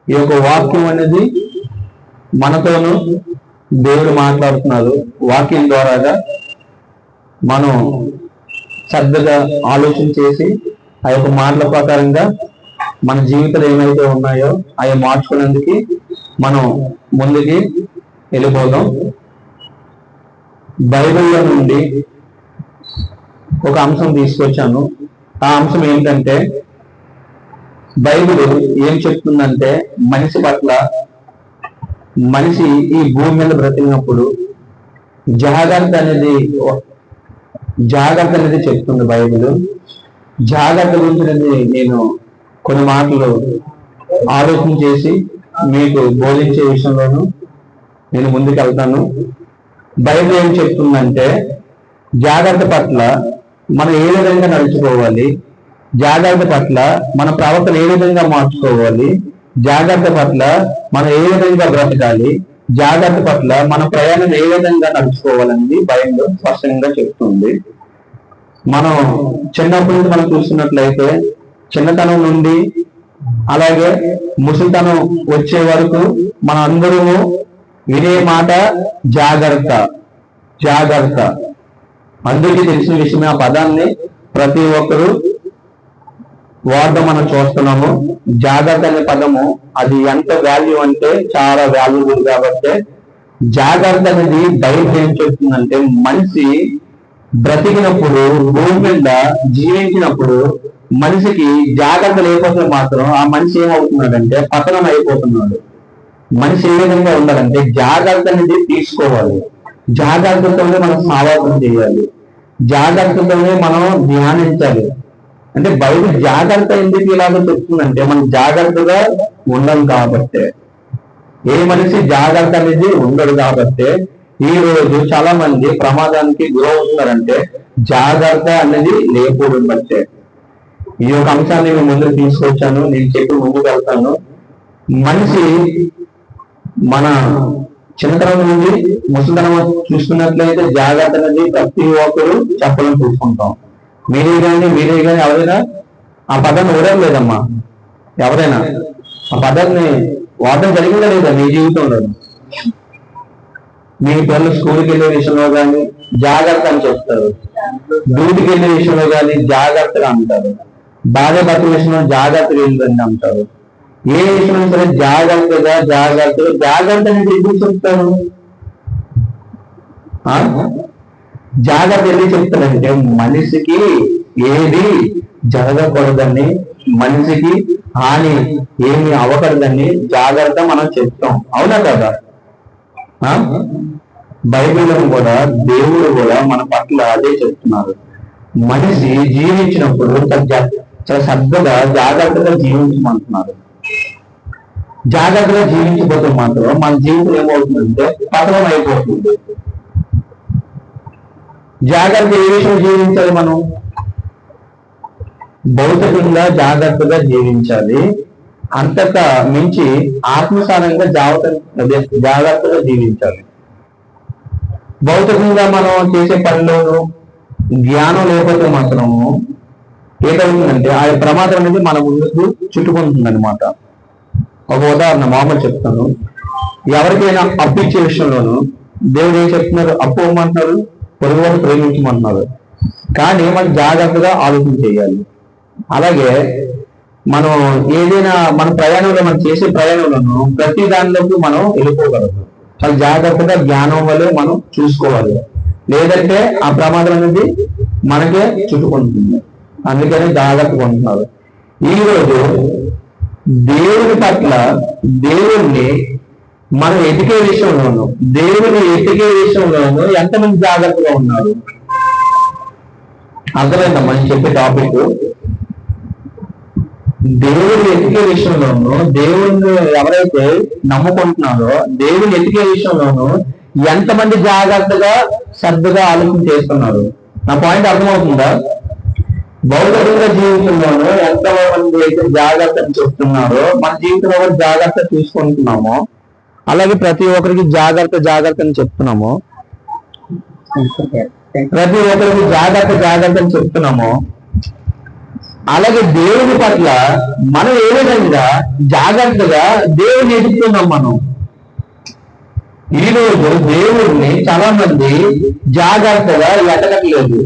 ఈ యొక్క వాక్యం అనేది మనతోనూ దేవుడు మాట్లాడుతున్నారు. వాక్యం ద్వారాగా మనం శ్రద్ధగా ఆలోచన చేసి ఆ యొక్క మాటల ప్రకారంగా మన జీవితాలు ఏమైతే ఉన్నాయో అవి మార్చుకునేందుకు మనం ముందుకి వెళ్ళిపోదాం. బైబిల్లో నుండి ఒక అంశం తీసుకొచ్చాను. ఆ అంశం ఏంటంటే, బైబిల్ ఏం చెప్తుందంటే, మనిషి పట్ల, మనిషి ఈ భూమి మీద బ్రతికినప్పుడు జాగ్రత్త అనేది చెప్తుంది బైబిల్. జాగ్రత్త గురించి నేను కొన్ని మాటలు ఆలోచన చేసి మీకు బోధించే విషయంలోనూ నేను ముందుకు వెళ్తాను. బైబిల్ ఏం చెప్తుందంటే, జాగ్రత్త పట్ల మనం ఏ విధంగా నడుచుకోవాలి, జాగ్రత్త పట్ల మన ప్రవర్తన ఏ విధంగా మార్చుకోవాలి, జాగ్రత్త పట్ల మనం ఏ విధంగా బ్రతకాలి, జాగ్రత్త పట్ల మన ప్రయాణం ఏ విధంగా నడుచుకోవాలనేది బైబిల్ స్పష్టంగా చెప్తుంది. మనం చిన్నప్పటి నుంచి మనం చూస్తున్నట్లయితే, చిన్నతనం నుండి అలాగే ముసలితనం వచ్చే వరకు మన అందరము వినే మాట జాగ్రత్త. జాగ్రత్త అందరికీ తెలిసిన విషయమే. ఆ పదాన్ని ప్రతి ఒక్కరూ వాడడం మనం చూస్తున్నాము. జాగ్రత్త అనే పదము అది ఎంత వాల్యూ అంటే చాలా వాల్యూబుల్. కాబట్టి జాగ్రత్త అనేది బైబిల్ ఏం చెప్తుందంటే, మనిషి బ్రతికినప్పుడు, భూమి మీద జీవించినప్పుడు మనిషికి జాగ్రత్త లేకపోతే మాత్రం ఆ మనిషి ఏమవుతున్నాడంటే పతనం అయిపోతున్నాడు. మనిషి ఏ విధంగా ఉండాలంటే జాగ్రత్త అనేది తీసుకోవాలి. జాగ్రత్తతోనే మనం సావాసం చేయాలి, జాగ్రత్తతోనే మనం ధ్యానించాలి. అంటే బైబిల్ జాగ్రత్త ఎందుకు ఇలాగ చెప్తుందంటే, మనం జాగ్రత్తగా ఉండం కాబట్టే. ఏ మనిషి జాగ్రత్త అనేది ఉండడు కాబట్టే ఈ రోజు చాలా మంది ప్రమాదానికి గురవుతున్నారంటే జాగ్రత్త అనేది లేకపోవడం బట్టే. ఈ యొక్క అంశాన్ని నేను ముందుకు తీసుకొచ్చాను. నేను చెప్పి ముందుకు వెళ్తాను. మనిషి మన చిన్నతనం నుండి ముసలితనం చూసుకున్నట్లయితే జాగ్రత్త అనేది ప్రతి ఒక్కరు చెప్పడం చూసుకుంటాం. మీరే కానీ ఎవరైనా ఆ పదాన్ని వదలం లేదమ్మా. ఎవరైనా ఆ పదాన్ని వాడడం జరిగిందా లేదా మీ జీవితంలో? మీ పిల్లలు స్కూల్కి వెళ్ళే విషయంలో కానీ జాగ్రత్త అని చెప్తారు, డ్యూటీకి వెళ్ళే విషయంలో కానీ జాగ్రత్తగా అంటారు, భార్య భర్త విషయంలో జాగ్రత్తగా వెళ్ళిందని అంటారు. ఏ విషయంలో సరే జాగ్రత్తగా జాగ్రత్త అనేది ఎందుకు చెప్తారు? జాగ్రత్త ఎందుకు చెప్తారంటే, మనిషికి ఏది జరగకూడదని, మనిషికి హాని ఏమి అవ్వకూడదని జాగ్రత్త మనం చెప్తాం. అవునా కదా? బైబిల్లో కూడా దేవుడు కూడా మన పట్ల అదే చెప్తున్నారు. మనిషి జీవించినప్పుడు చాలా శ్రద్ధగా జాగ్రత్తగా జీవించమంటున్నారు. జాగ్రత్తగా జీవించబోతే మాత్రం మన జీవితం ఏమవుతుందంటే పతనం అయిపోతుంది. జాగ్రత్త ఏ విషయం జీవించాలి? మనం భౌతికంగా జాగ్రత్తగా జీవించాలి. అంతటా మించి ఆత్మసారంగా జాగ్రత్తగా జీవించాలి. భౌతికంగా మనం చేసే పనిలోనూ జ్ఞానం లేకపోతే మాత్రము ఏదవుతుందంటే ఆ ప్రమాదం అనేది మన ముందుకు చుట్టుకుంటుంది అనమాట. ఒక ఉదాహరణ మామూలు చెప్తాను. ఎవరికైనా అప్పు ఇచ్చే విషయంలోనూ దేవుడు ఏం చెప్తున్నారు? అప్పు ఇవ్వమంటున్నారు, పొరుగువారు ప్రేమించమంటున్నారు. కానీ మనం జాగ్రత్తగా ఆలోచన చేయాలి. అలాగే మనం ఏదైనా మన ప్రయాణంలో, మనం చేసే ప్రయాణంలోనూ ప్రతి దానిలోకి మనం వెళ్ళిపోగలము. చాలా జాగ్రత్తగా జ్ఞానం వల్లే మనం చూసుకోవాలి. లేదంటే ఆ ప్రమాదం అనేది మనకే చుట్టుకుంటుంది. అందుకని జాగ్రత్తగా ఉంటున్నారు. ఈరోజు దేవుని పట్ల, దేవుణ్ణి మనం ఎదిగే విషయంలోనూ, దేవుని ఎదిగే విషయంలోనూ ఎంతమంది జాగ్రత్తగా ఉన్నారు? అర్థమైందమ్మా మనం చెప్పే టాపిక్? దేవుని ఎదిగే విషయంలోనూ, దేవుణ్ణి ఎవరైతే నమ్ముకుంటున్నారో దేవుని ఎదిగే విషయంలోనూ ఎంతమంది జాగ్రత్తగా శ్రద్ధగా ఆలోచన చేస్తున్నారు? నా పాయింట్ అర్థమవుతుందా? భౌతికంగా జీవితంలోనూ ఎంతమంది అయితే జాగ్రత్త చెప్తున్నారో మన జీవితంలో కూడా జాగ్రత్త చూసుకుంటున్నామో, అలాగే ప్రతి ఒక్కరికి జాగ్రత్త అని చెప్తున్నాము. ప్రతి ఒక్కరికి జాగ్రత్త అని చెప్తున్నాము. అలాగే దేవుని పట్ల మనం ఏ విధంగా జాగ్రత్తగా దేవుని ఎదుగుతున్నాం మనం. ఈ రోజు దేవుడిని చాలా మంది జాగ్రత్తగా ఎతకట్లేదు.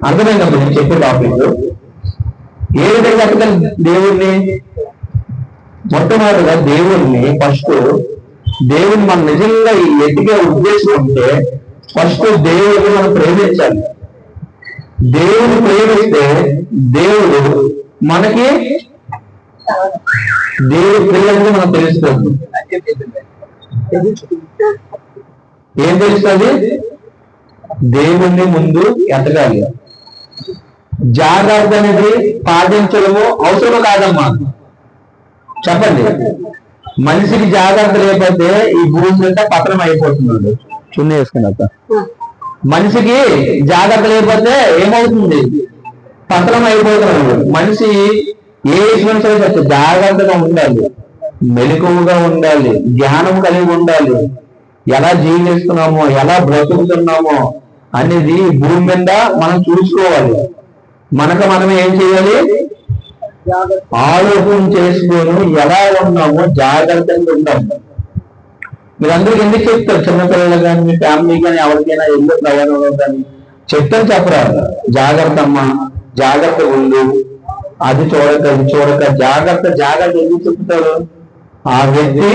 అర్థమైనప్పుడు నేను చెప్పే టాపిక్ ఏ విధంగా ఎతకాలి దేవుడిని. మొట్టమొదటిగా దేవుడిని దేవుడిని మనం నిజంగా ఎదిగే ఉద్దేశం ఉంటే ఫస్ట్ దేవుడిని మనం ప్రేమించాలి. దేవుని ప్రేమిస్తే దేవుడు మనకి దేవుడి ప్రేమని మనం తెలుస్తుంది. ఏం తెలుస్తుంది? దేవుణ్ణి ముందు ఎతకాలి. జాగ్రత్త అనేది పాటించడము అవసరం కాదమ్మా. చెప్పండి, మనిషికి జాగ్రత్త లేకపోతే ఈ భూమి అంతా పతనం అయిపోతున్నాడు. చున్నీ వేసుకున్నాక మనిషికి జాగ్రత్త లేకపోతే ఏమవుతుంది? పతనం అయిపోతున్నాడు. మనిషి ఏ విషయం సరే జాగ్రత్తగా ఉండాలి, మెలకువగా ఉండాలి, జ్ఞానం కలిగి ఉండాలి. ఎలా జీవిస్తున్నామో, ఎలా బ్రతుకుతున్నామో అనేది భూమి మీద మనం చూసుకోవాలి. మనం ఏం చేయాలి? ఆలోచన చేసుకొని ఎలా ఉన్నామో జాగ్రత్తగా ఉంటాము. మీరందరికీ ఎందుకు చెప్తారు? చిన్నపిల్లలు కానీ మీ ఫ్యామిలీ కానీ ఎవరికైనా ఎందుకు ప్రయాణంలో కానీ చెప్తాను చెప్పరా? జాగ్రత్త అమ్మా, జాగ్రత్త ఉండు, అది చూడక ఇది చూడక జాగ్రత్త ఎందుకు చెప్తారు? ఆ వ్యక్తి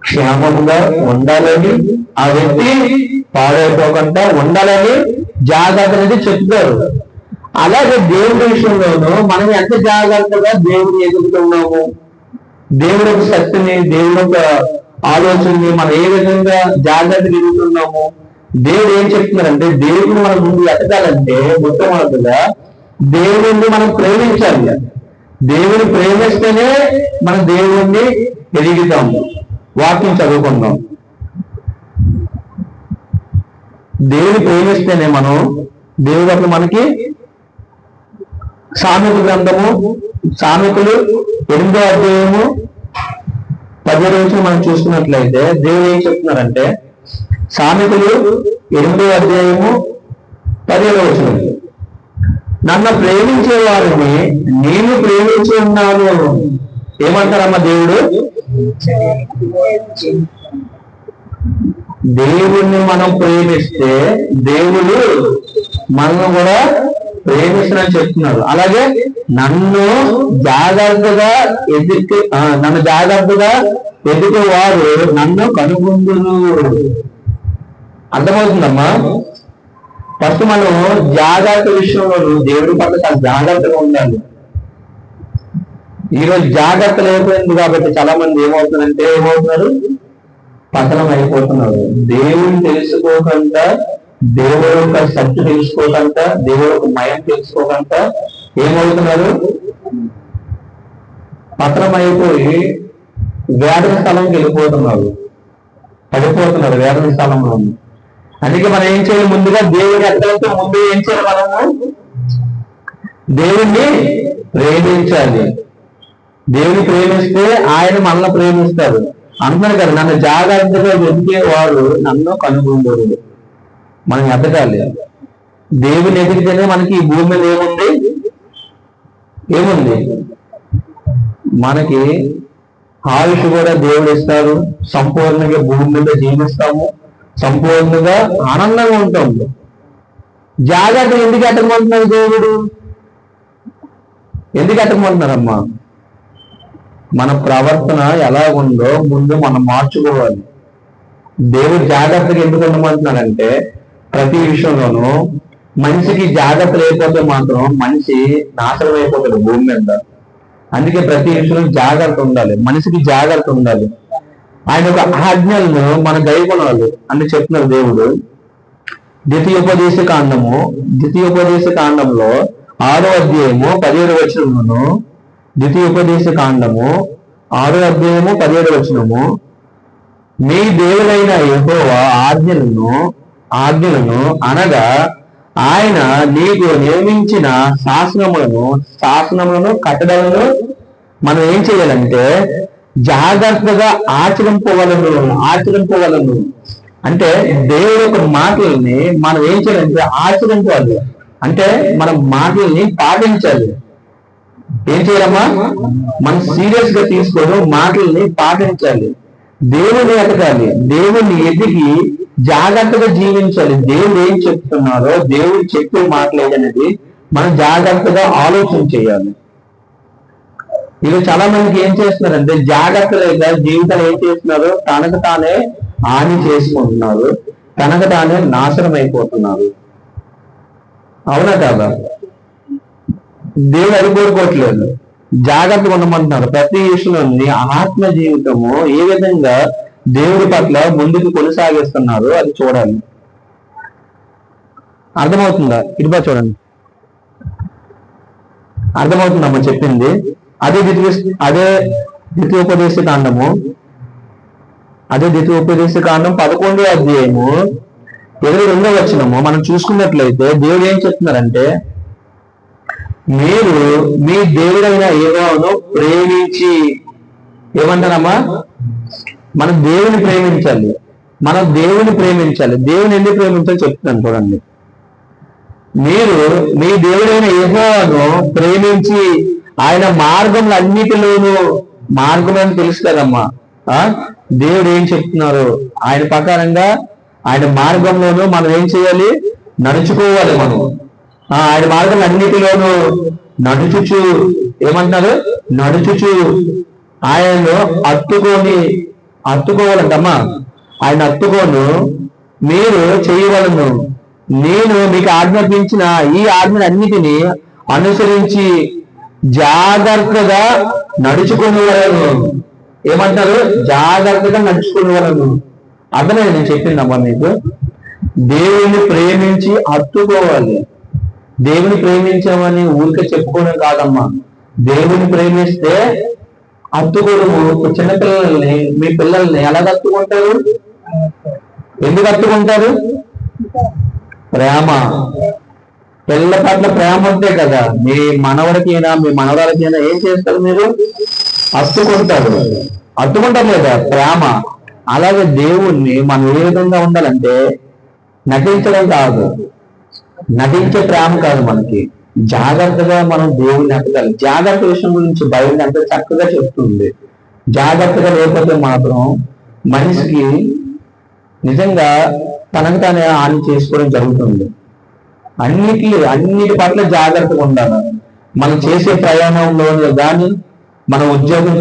క్షేమంగా ఉండాలని, ఆ వ్యక్తి పాడైపోకుండా ఉండాలని జాగ్రత్త అనేది చెప్తారు. అలాగే దేవుడి విషయంలోనూ మనం ఎంత జాగ్రత్తగా దేవుని ఎదుగుతున్నాము, దేవుడి యొక్క శక్తిని, దేవుడి యొక్క ఆలోచనని మనం ఏ విధంగా జాగ్రత్తగా ఎదుగుతున్నాము. దేవుడు ఏం చెప్తున్నారంటే దేవుడిని మన ముందు ఎతకాలంటే మొట్టమొదటిగా దేవుడిని మనం ప్రేమించాలి. దేవుని ప్రేమిస్తేనే మన దేవుణ్ణి ఎదుగుతాము. వాక్యం చదువుకుందాం. దేవుని ప్రేమిస్తేనే మనం దేవుడు అప్పుడు మనకి సామెతల గ్రంథము, సామెతలు 8వ అధ్యాయము 10వ వచనం మనం చూసుకున్నట్లయితే దేవుడు ఏం చెప్తున్నారంటే, సామెతలు 8వ అధ్యాయము 10వ వచనం, నన్ను ప్రేమించే వారిని నేను ప్రేమించి ఉన్నాను. ఏమంటారమ్మా దేవుడు? దేవుణ్ణి మనం ప్రేమిస్తే దేవుడు మనల్ని కూడా ప్రేమిస్తున్నని చెప్తున్నారు. అలాగే నన్ను జాగ్రత్తగా ఎదుటి వారు నన్ను కనుగొందును. అర్థమవుతుందమ్మా? ఫస్ట్ మనం జాగ్రత్త విషయంలో దేవుడి పట్ల చాలా జాగ్రత్తగా ఉండాలి. ఈరోజు జాగ్రత్త లేకపోయింది కాబట్టి చాలా మంది ఏమవుతున్నారు? పతనం అయిపోతున్నారు. దేవుని తెలుసుకోకుండా, దేవుడు యొక్క శక్తి తెలుసుకోకుండా, దేవుడు యొక్క మయం తెలుసుకోకుండా ఏమవుతున్నారు? పతనం అయిపోయి వేదన స్థలంకి వెళ్ళిపోతున్నారు, పడిపోతున్నారు వేదన స్థలంలో. అందుకే మనం ఏం చేయాలి? ముందుగా దేవుని ఎక్కడంతో ముందు ఏం చేయాలి? మనము దేవుణ్ణి ప్రేమించాలి. దేవుని ప్రేమిస్తే ఆయన మనల్ని ప్రేమిస్తారు. అంటున్నారు కదా, నన్ను జాగ్రత్తగా వెతికేవాడు నన్ను కనుగొందరు. మనం ఎదగాలి. దేవుని ఎదిగితేనే మనకి ఈ భూమి మీద ఏముంది? మనకి ఆయుష్ కూడా దేవుడు ఇస్తారు. సంపూర్ణంగా భూమి మీద జీవిస్తాము, సంపూర్ణంగా ఆనందంగా ఉంటాము. జాగ్రత్త ఎందుకు ఎట్టమంటున్నారు? దేవుడు ఎందుకు ఎట్టమంటున్నారమ్మా? మన ప్రవర్తన ఎలా ఉందో ముందు మనం మార్చుకోవాలి. దేవుడు జాగ్రత్తగా ఎందుకు ఉండమంటున్నాడంటే, ప్రతి విషయంలోనూ మనిషికి జాగ్రత్త లేకపోతే మాత్రం మనిషి నాశనం అయిపోతాడు భూమి మీద. అందుకే ప్రతి విషయంలో జాగ్రత్త ఉండాలి, మనిషికి జాగ్రత్త ఉండాలి. ఆయన యొక్క ఆజ్ఞలను మన గైకొనాలి అని చెప్తున్నారు దేవుడు. ద్వితీయోపదేశ కాండంలో 6వ అధ్యాయము 17వ వచనమును, ద్వితీయోపదేశ కాండము 6వ అధ్యాయము 17వ వచనము, మీ దేవుడైన యెహోవా ఆజ్ఞలను అనగా ఆయన నీకు నియమించిన శాసనములను కట్టడలను మనం ఏం చేయాలంటే జాగ్రత్తగా ఆచరింపగలను. అంటే దేవుడి యొక్క మాటల్ని మనం ఏం చేయాలంటే ఆచరించాలి. అంటే మనం మాటల్ని పాటించాలి. ఏం చేయాలమ్మా? మనం సీరియస్ గా తీసుకోవడం, మాటల్ని పాటించాలి, దేవుని ఎతకాలి, దేవుని ఎదిగి జాగ్రత్తగా జీవించాలి. దేవుడు ఏం చెప్తున్నారో, దేవుడు చెప్పే మాటలు ఏదనేది మనం జాగ్రత్తగా ఆలోచన చేయాలి. ఇది చాలా మందికి ఏం చేస్తున్నారంటే జాగ్రత్త లేక జీవితాలు ఏం చేస్తున్నారు, తనకు తానే హాని చేసుకుంటున్నారు, తనకు తానే నాశనం అయిపోతున్నారు. అవునా కాదా? దేవుడు అది కోరుకోవట్లేదు, జాగ్రత్తగా ఉండమంటున్నారు. ప్రతి విషయంలోని ఆత్మ జీవితము ఏ విధంగా దేవుడి పట్ల ముందుకు కొనసాగిస్తున్నారు అది చూడాలి. అర్థమవుతుందా? ఇటుబా చూడండి, అర్థమవుతుందమ్మా చెప్పింది? అదే ద్వితీయోపదేశ కాండము 11వ అధ్యాయము 22వ వచనము మనం చూసుకున్నట్లయితే దేవుడు ఏం చెప్తున్నారంటే, మీరు మీ దేవుడైన యెహోవాను ప్రేమించి, ఏమంటారమ్మా? మనం దేవుని ప్రేమించాలి. దేవుని ఎందుకు ప్రేమించాలి చెప్తున్నాను చూడండి. మీరు మీ దేవుడైన యెహోవాను ప్రేమించి ఆయన మార్గములు అన్నిటిలోనూ, మార్గం అని తెలుసు కదమ్మా, దేవుడు ఏం చెప్తున్నారు, ఆయన ప్రకారంగా ఆయన మార్గంలోనూ మనం ఏం చేయాలి? నడుచుకోవాలి. మనం ఆయన మార్గం అన్నిటిలోనూ నడుచుచు, ఏమంటున్నారు? నడుచుచు ఆయనను హత్తుకోవాలంటమ్మా. ఆయన హత్తుకోను మీరు చేయవలను. నేను మీకు ఆజ్ఞాపించిన ఈ ఆజ్ఞలన్నిటినీ అనుసరించి జాగ్రత్తగా నడుచుకునేవాళ్ళను. ఏమంటారు? జాగ్రత్తగా నడుచుకునేవాళ్ళను. అర్థమైంది నేను చెప్పిందమ్మా మీకు? దేవుని ప్రేమించి హత్తుకోవాలి. దేవుని ప్రేమించామని ఊరికే చెప్పుకోవడం కాదమ్మా. దేవుని ప్రేమిస్తే హత్తుకోవడము. చిన్నపిల్లల్ని, మీ పిల్లల్ని ఎలా హత్తుకుంటారు? ఎందుకు హత్తుకుంటారు? ప్రేమ. పిల్లల పట్ల ప్రేమ ఉంటే కదా మీ మనవడికైనా మీ మనవరాలకైనా ఏం చేస్తారు? మీరు హత్తుకుంటారు లేదా? ప్రేమ. అలాగే దేవుణ్ణి మనం ఏ విధంగా ఉండాలంటే నటించడం కాదు, నటించే ప్రేమ కాదు, మనకి జాగ్రత్తగా మనం దేవుణ్ణి ఎత్తగాలి. జాగ్రత్త విషయం గురించి బైబిల్ అంటే చక్కగా చెప్తుంది. జాగ్రత్తగా లేకపోతే మాత్రం మనిషికి నిజంగా తనకు తానే హాని చేసుకోవడం జరుగుతుంది. అన్నిటి పట్ల జాగ్రత్తగా ఉండాలి. మనం చేసే ప్రయాణంలో కానీ, మనం ఉద్యోగం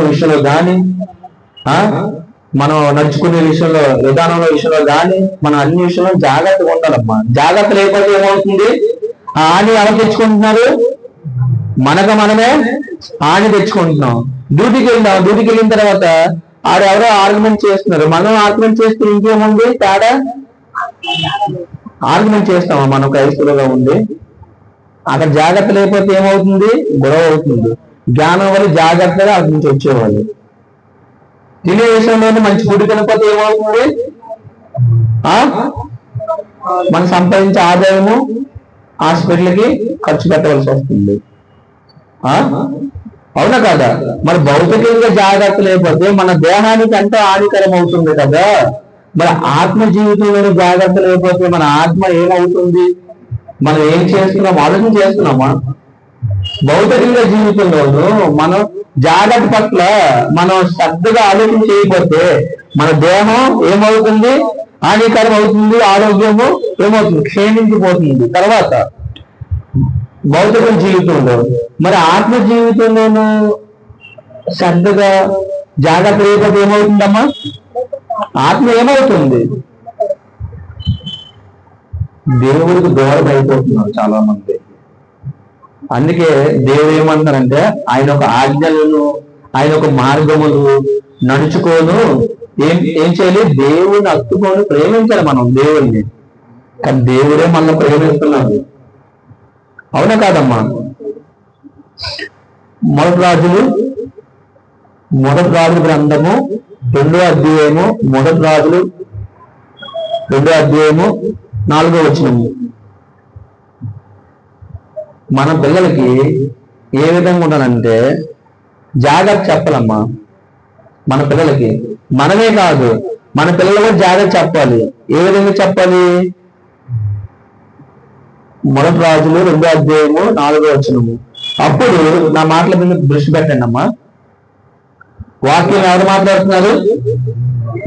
విషయంలో కానీ, మనం నడుచుకునే విషయంలో, విధానంలో విషయంలో కానీ, మనం అన్ని విషయంలో జాగ్రత్తగా ఉండాలమ్మా. జాగ్రత్త లేకపోతే ఏమవుతుంది? హాని ఎవరు తెచ్చుకుంటున్నారు? మనకు మనమే హాని తెచ్చుకుంటున్నాం. డ్యూటీకి వెళ్ళిన తర్వాత ఆడెవరో ఆర్గ్యుమెంట్ చేస్తున్నారు, మనం ఆర్గ్యుమెంట్ చేస్తే ఇంకేముంది తేడా? ఆర్గ్యుమెంట్ చేస్తామా మనం క్రైస్తవులుగా ఉండి? అక్కడ జాగ్రత్త లేకపోతే ఏమవుతుంది? గొడవ అవుతుంది. జ్ఞానం వల్ల జాగ్రత్తగా అక్కడి నుంచి వచ్చేవాళ్ళు. తినే విషయంలోనే మంచి ఫుడ్ తినకపోతే ఏమవుతుంది? మనం సంపాదించే ఆదాయము హాస్పిటల్కి ఖర్చు పెట్టవలసి వస్తుంది. అవునా కదా? మరి భౌతికంగా జాగ్రత్త లేకపోతే మన దేహానికి ఎంతో హానికరం అవుతుంది కదా. మరి ఆత్మ జీవితంలో జాగ్రత్త లేకపోతే మన ఆత్మ ఏమవుతుంది? మనం ఏం చేస్తున్నాం? ఆలోచన చేస్తున్నామా? భౌతికంగా జీవితంలోనూ మనం జాగ్రత్త పట్ల మనం శ్రద్ధగా ఆలోచన చేయకపోతే మన దేహం ఏమవుతుంది? హానికరం అవుతుంది. ఆరోగ్యము ఏమవుతుంది? క్షీణించిపోతుంది. తర్వాత భౌతిక జీవితంలో, మరి ఆత్మ జీవితంలోనూ శ్రద్ధగా జాగ్రత్త లేకపోతే ఏమవుతుందమ్మా? ఆత్మ ఏమవుతుంది? దేవుడికి దూరం అయిపోతున్నారు చాలా మంది. అందుకే దేవుడు ఏమంటారంటే ఆయన ఒక ఆజ్ఞలను, ఆయన ఒక మార్గములు నడుచుకోను. ఏం చేయాలి? దేవుడిని హత్తుకొని ప్రేమించాలి మనం దేవుడిని. కానీ దేవుడే మనల్ని ప్రేమిస్తున్నాడు. అవునా కాదమ్మా? మొదటి రాజులు గ్రంథము 2వ అధ్యాయము, 4వ వచనము. మన పిల్లలకి ఏ విధంగా ఉండాలంటే జాగ్రత్త చెప్పాలమ్మా. మన పిల్లలకి మనమే కాదు, మన పిల్లలు కూడా జాగ్రత్త చెప్పాలి. ఏ విధంగా చెప్పాలి? మొదటి రాజులు 2వ అధ్యాయము 4వ వచనము. అప్పుడు నా మాటల మీద దృష్టి పెట్టండి అమ్మా. వాక్యం ఎవరు మాట్లాడుతున్నారు?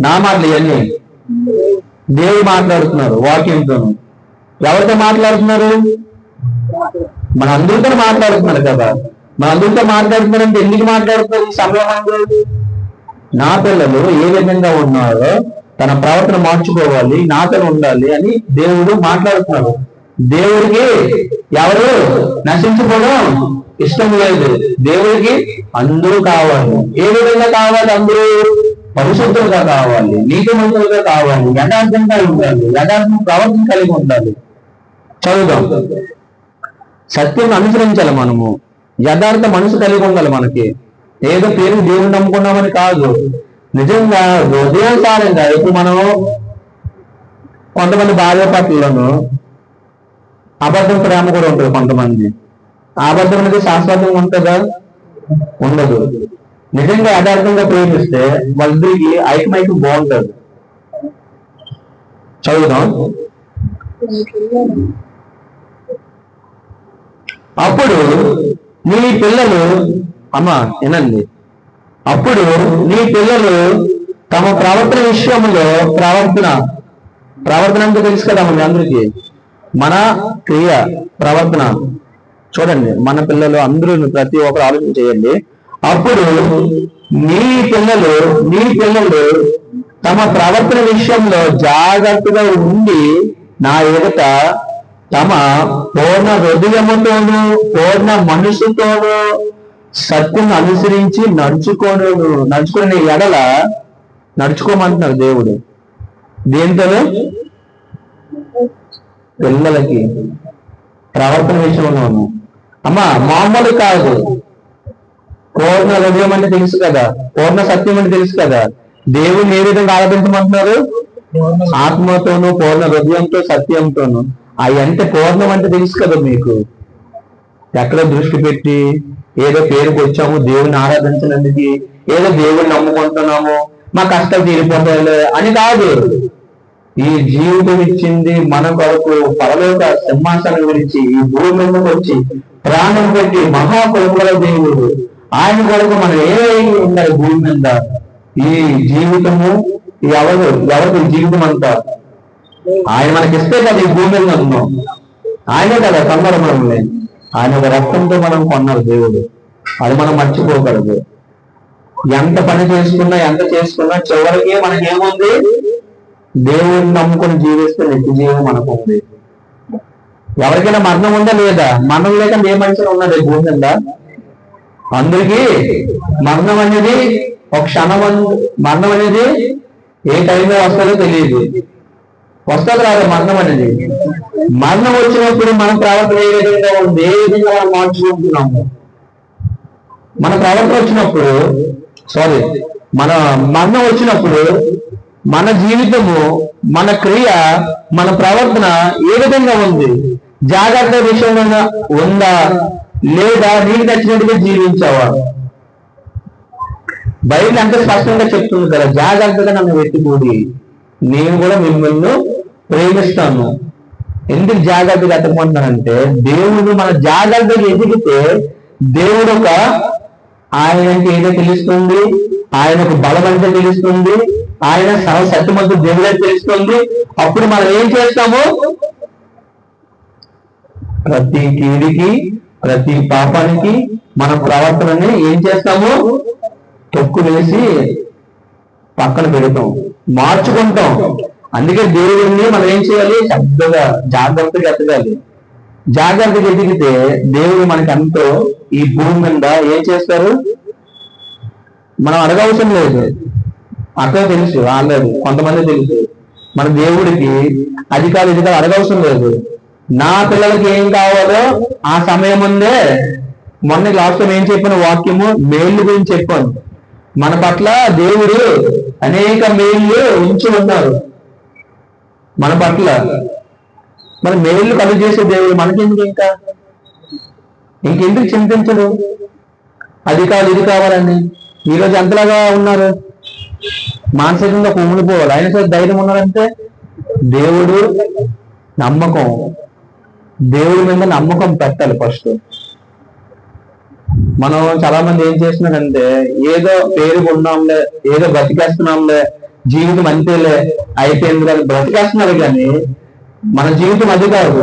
నా మాటలు ఇవన్నీ దేవుడు మాట్లాడుతున్నారు వాక్యంతో. ఎవరితో మాట్లాడుతున్నారు? మన అందరితో మాట్లాడుతున్నారు కదా. మన అందరితో మాట్లాడుతున్నారంటే ఎందుకు మాట్లాడుతున్నారు ఈ సమయం? నా పిల్లలు ఏ విధంగా ఉన్నారో తన ప్రవర్తన మార్చుకోవాలి, నాతో ఉండాలి అని దేవుడు మాట్లాడుతున్నాడు. దేవుడికి ఎవరు నశించుకోవడం ఇష్టం లేదు. దేవుడికి అందరూ కావాలి. ఏ విధంగా కావాలి? అందరూ పరిశుద్ధంగా కావాలి, నీతిమంతులుగా కావాలి, యథార్థంగా ఉండాలి, యథార్థం ప్రవర్తన కలిగి ఉండాలి. చదువుదాం. సత్యం అనుసరించాలి మనము. యథార్థ మనసు కలిగి ఉండాలి మనకి. ఏదో పేరు దేవుడు నమ్ముకున్నామని కాదు, నిజంగా హృదయానుసారంగా. ఇప్పుడు మనం కొంతమంది భార్య పట్లను అబద్ధం ప్రేమ కూడా ఉంటుంది. కొంతమంది అబద్ధం అనేది శాశ్వతంగా ఉంటుందా? ఉండదు. నిజంగా యథార్థంగా ప్రేమిస్తే వాళ్ళిద్దరికి ఐక్యమైక్యం బాగుంటుంది. చదువుదాం. అప్పుడు నీ పిల్లలు, అమ్మా వినండి, అప్పుడు నీ పిల్లలు తమ ప్రవర్తన విషయంలో ప్రవర్తన అంటే తెలుసు కదా మీ అందరికీ. మన క్రియ ప్రవర్తన చూడండి. మన పిల్లలు అందరూ ప్రతి ఒక్కరు ఆలోచన చేయండి. అప్పుడు నీ పిల్లలు తమ ప్రవర్తన విషయంలో జాగ్రత్తగా ఉండి నా ఎదుట తమ పూర్ణ హృదయముతోనూ పూర్ణ మనసుతోనూ సత్యం అనుసరించి నడుచుకునే ఎడల నడుచుకోమంటున్నారు దేవుడు. దేంతో? పిల్లలకి ప్రవర్తన విషయంలోను. అమ్మా మామూలు కాదు. పూర్ణ హృదయం అంటే తెలుసు కదా, పూర్ణ సత్యం అంటే తెలుసు కదా. దేవుని ఏ విధంగా ఆరాధించమంటున్నారు? ఆత్మతోనూ పూర్ణ హృదయంతో సత్యంతోను. అవి అంటే పూర్ణం అంటే తెలుసు కదా మీకు. ఎక్కడ దృష్టి పెట్టి ఏదో పేరుకు వచ్చాము దేవుని ఆరాధించడానికి, ఏదో దేవుని నమ్ముకుంటున్నాము, మా కష్టాలు తీరిపోతాయి అని కాదు. ఈ జీవితం ఇచ్చింది మన కొరకు పరలోక సింహాసనం గురించి ఈ భూమి మీదకి వచ్చి ప్రాణం పెట్టి మహాకులముల దేవుడు. ఆయన కొరకు మనం ఏమైనా ఉండాలి భూమి మీద. ఈ జీవితము ఎవరికి జీవితం అంతా ఆయన మనకిస్తే కదా ఈ భూమి మీద ఉన్నాం. ఆయనే కదా కొన్నారు మనల్ని. ఆయన ఒక రక్తంతో మనం కొన్నారు దేవుడు. అది మనం మర్చిపోకూడదు. ఎంత పని చేసుకున్నా ఎంత చేసుకున్నా చివరికి మనకేముంది? దేవుడిని నమ్ముకొని జీవిస్తే నిత్య జీవం మనకు ఉంది. ఎవరికైనా మరణం ఉందా లేదా? మరణం లేకుండా ఏ మనిషి ఉన్నది భూమి మీద? అందరికీ మరణం అనేది ఒక క్షణం. మరణం అనేది ఏ టైంలో వస్తుందో తెలియదు. వస్తుంది రాదు మరణం అనేది. మరణం వచ్చినప్పుడు మన ప్రవర్తన ఏ విధంగా ఉంది, ఏ విధంగా మనం మార్చుకుంటున్నాము. మన ప్రవర్తన వచ్చినప్పుడు మన మరణం వచ్చినప్పుడు మన జీవితము, మన క్రియ, మన ప్రవర్తన ఏ విధంగా ఉంది? జాగ్రత్త విషయంలో ఉందా లేదా? నీకు నచ్చినట్టుగా జీవించావా? బైబిల్ అంత స్పష్టంగా చెప్తుంది కదా, జాగ్రత్తగా నన్ను వెతుకుడి, నేను కూడా మిమ్మల్ని ప్రేమిస్తాను. ఎందుకు జాగ్రత్తగా ఎత్తమంటున్నానంటే, దేవుడు మన జాగ్రత్తగా ఎదిగితే దేవుడు ఆయనకి ఏదో తెలుస్తుంది, ఆయనకు బలం అంటే తెలుస్తుంది, ఆయన సత్యమంతా దేవుడే తెలుస్తుంది. అప్పుడు మనం ఏం చేస్తాము? ప్రతి కీడికి ప్రతి పాపానికి మన ప్రవర్తనని ఏం చేస్తాము? తొక్కు వేసి పక్కన పెడతాం, మార్చుకుంటాం. అందుకే దేవుడిని మనం ఏం చేయాలి? శబ్దగా జాగ్రత్తగా ఎదగాలి. జాగ్రత్తగా ఎదిగితే దేవుడు మనకి ఎంతో ఈ భూమి మీద ఏం చేస్తారు మనం అడగవసరం లేదు. అక్కడ తెలుసు ఆల్రెడీ, కొంతమంది తెలుసు. మన దేవుడికి అధికారులు అడగవసరం లేదు. నా పిల్లలకి ఏం కావాలో ఆ సమయం ముందే, మొన్న లాస్ట్ టైం ఏం చెప్పాను? వాక్యము మేళ్ళు గురించి చెప్పాను. మన పట్ల దేవుడు అనేక మేళ్ళు ఉంచి ఉన్నారు మన పట్ల. మన మేళ్ళు కలుగు చేసే దేవుడు మనకెందుకు ఇంకెందుకు చింతించడు? అది కాదు ఇది కావాలని. ఈరోజు ఎంతలాగా ఉన్నారు? మానసికంగా కుమిలిపోవాలి. అయినా సరే ధైర్యం ఉన్నారంటే దేవుడు నమ్మకం. దేవుడి మీద నమ్మకం పెట్టాలి ఫస్ట్. మనం చాలా మంది ఏం చేస్తున్నారంటే ఏదో పేరు ఉన్నాంలే, ఏదో బ్రతికేస్తున్నాంలే, జీవితం అంతేలే అయిపోయింది కానీ బ్రతికేస్తున్నారు. కానీ మన జీవితం అది కాదు.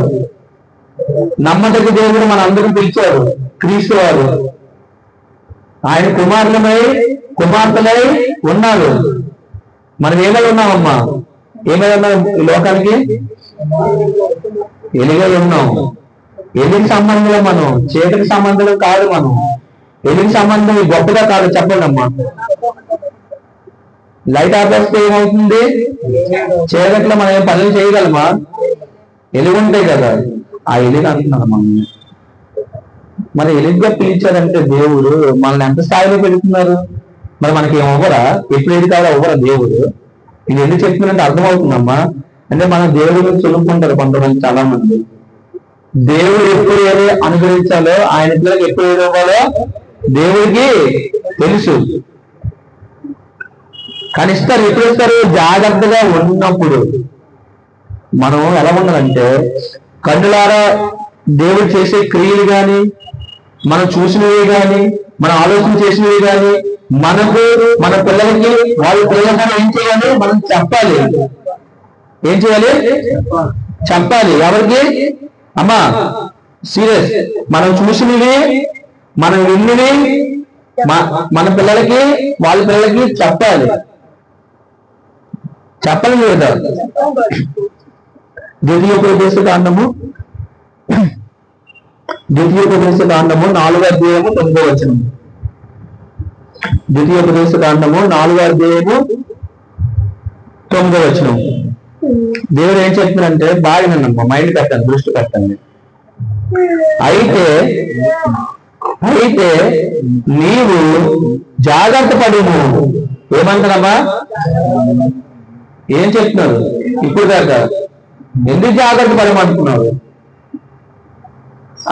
నమ్మదగ్గ దేవుడు మన అందరికీ పిలిచారు, క్రీస్తు వారు. ఆయన కుమార్తెలై ఉన్నారు. మనం ఏమై ఉన్నామమ్మా? ఏమై ఉన్నాం? ఈ లోకానికి ఎలుగై ఉన్నాం. ఎలికి సంబంధం మనం, చీకటికి సంబంధం కాదు. మనం ఎలికి సంబంధం గొప్పగా కాదు. చెప్పండి అమ్మా. లైట్ ఆపేస్తే ఏమవుతుంది? చీకట్లో మనం ఏం పనులు చేయగలమా? ఎలుగుంటాయి కదా, ఆ ఎలుగు అంటున్నారు మనం. మరి ఎలుగుగా పిలిచారంటే దేవుడు మనల్ని ఎంత స్థాయిలో పెడుతున్నారు? మరి మనకి ఏం అవ్వరా? ఎప్పుడు ఏది కావాలో అవ్వరా దేవుడు? ఇది ఎందుకు చెప్తున్నారంటే అర్థమవుతుందమ్మా. అంటే మన దేవుడు చులుపుకుంటారు కొంతమంది, చాలా మంది. దేవుడు ఎప్పుడు ఏది అనుగ్రహించాలో, ఆయన పిల్లలకు ఎప్పుడు ఏది ఇవ్వాలో దేవుడికి తెలుసు. కానీ ఇస్తారు. ఎప్పుడు ఇస్తారు? జాగ్రత్తగా ఉన్నప్పుడు. మనం ఎలా ఉండాలంటే కన్నులారా దేవుడు చేసే క్రియలు కానీ, మనం చూసినవి కానీ, మనం ఆలోచన చేసినవి కానీ మనకు, మన పిల్లలకి, వాళ్ళ పిల్లలకి ఏం చేయాలి? మనం చెప్పాలి. ఏం చేయాలి? చెప్పాలి. ఎవరికి? అమ్మా సీరియస్. మనం చూసినవి, మనం విన్నవి మన పిల్లలకి, వాళ్ళ పిల్లలకి చెప్పాలి. చెప్పాలి లేదా? ద్వితీయోపదేశ కాండము 4వ అధ్యాయము 9వ వచనం. ద్వితీయోపదేశ కాండము 4వ అధ్యాయము 9వ వచనం. దేవుడు ఏం చెప్తున్నారంటే, బాగా నమ్మమ్మ, మైండ్ పెట్టండి, దృష్టి పెట్టండి. అయితే నీవు జాగ్రత్త పడుము. ఏమంటారమ్మా? ఏం చెప్తున్నారు ఇప్పుడు దాకా? ఎందుకు జాగ్రత్త పడమంటున్నారు?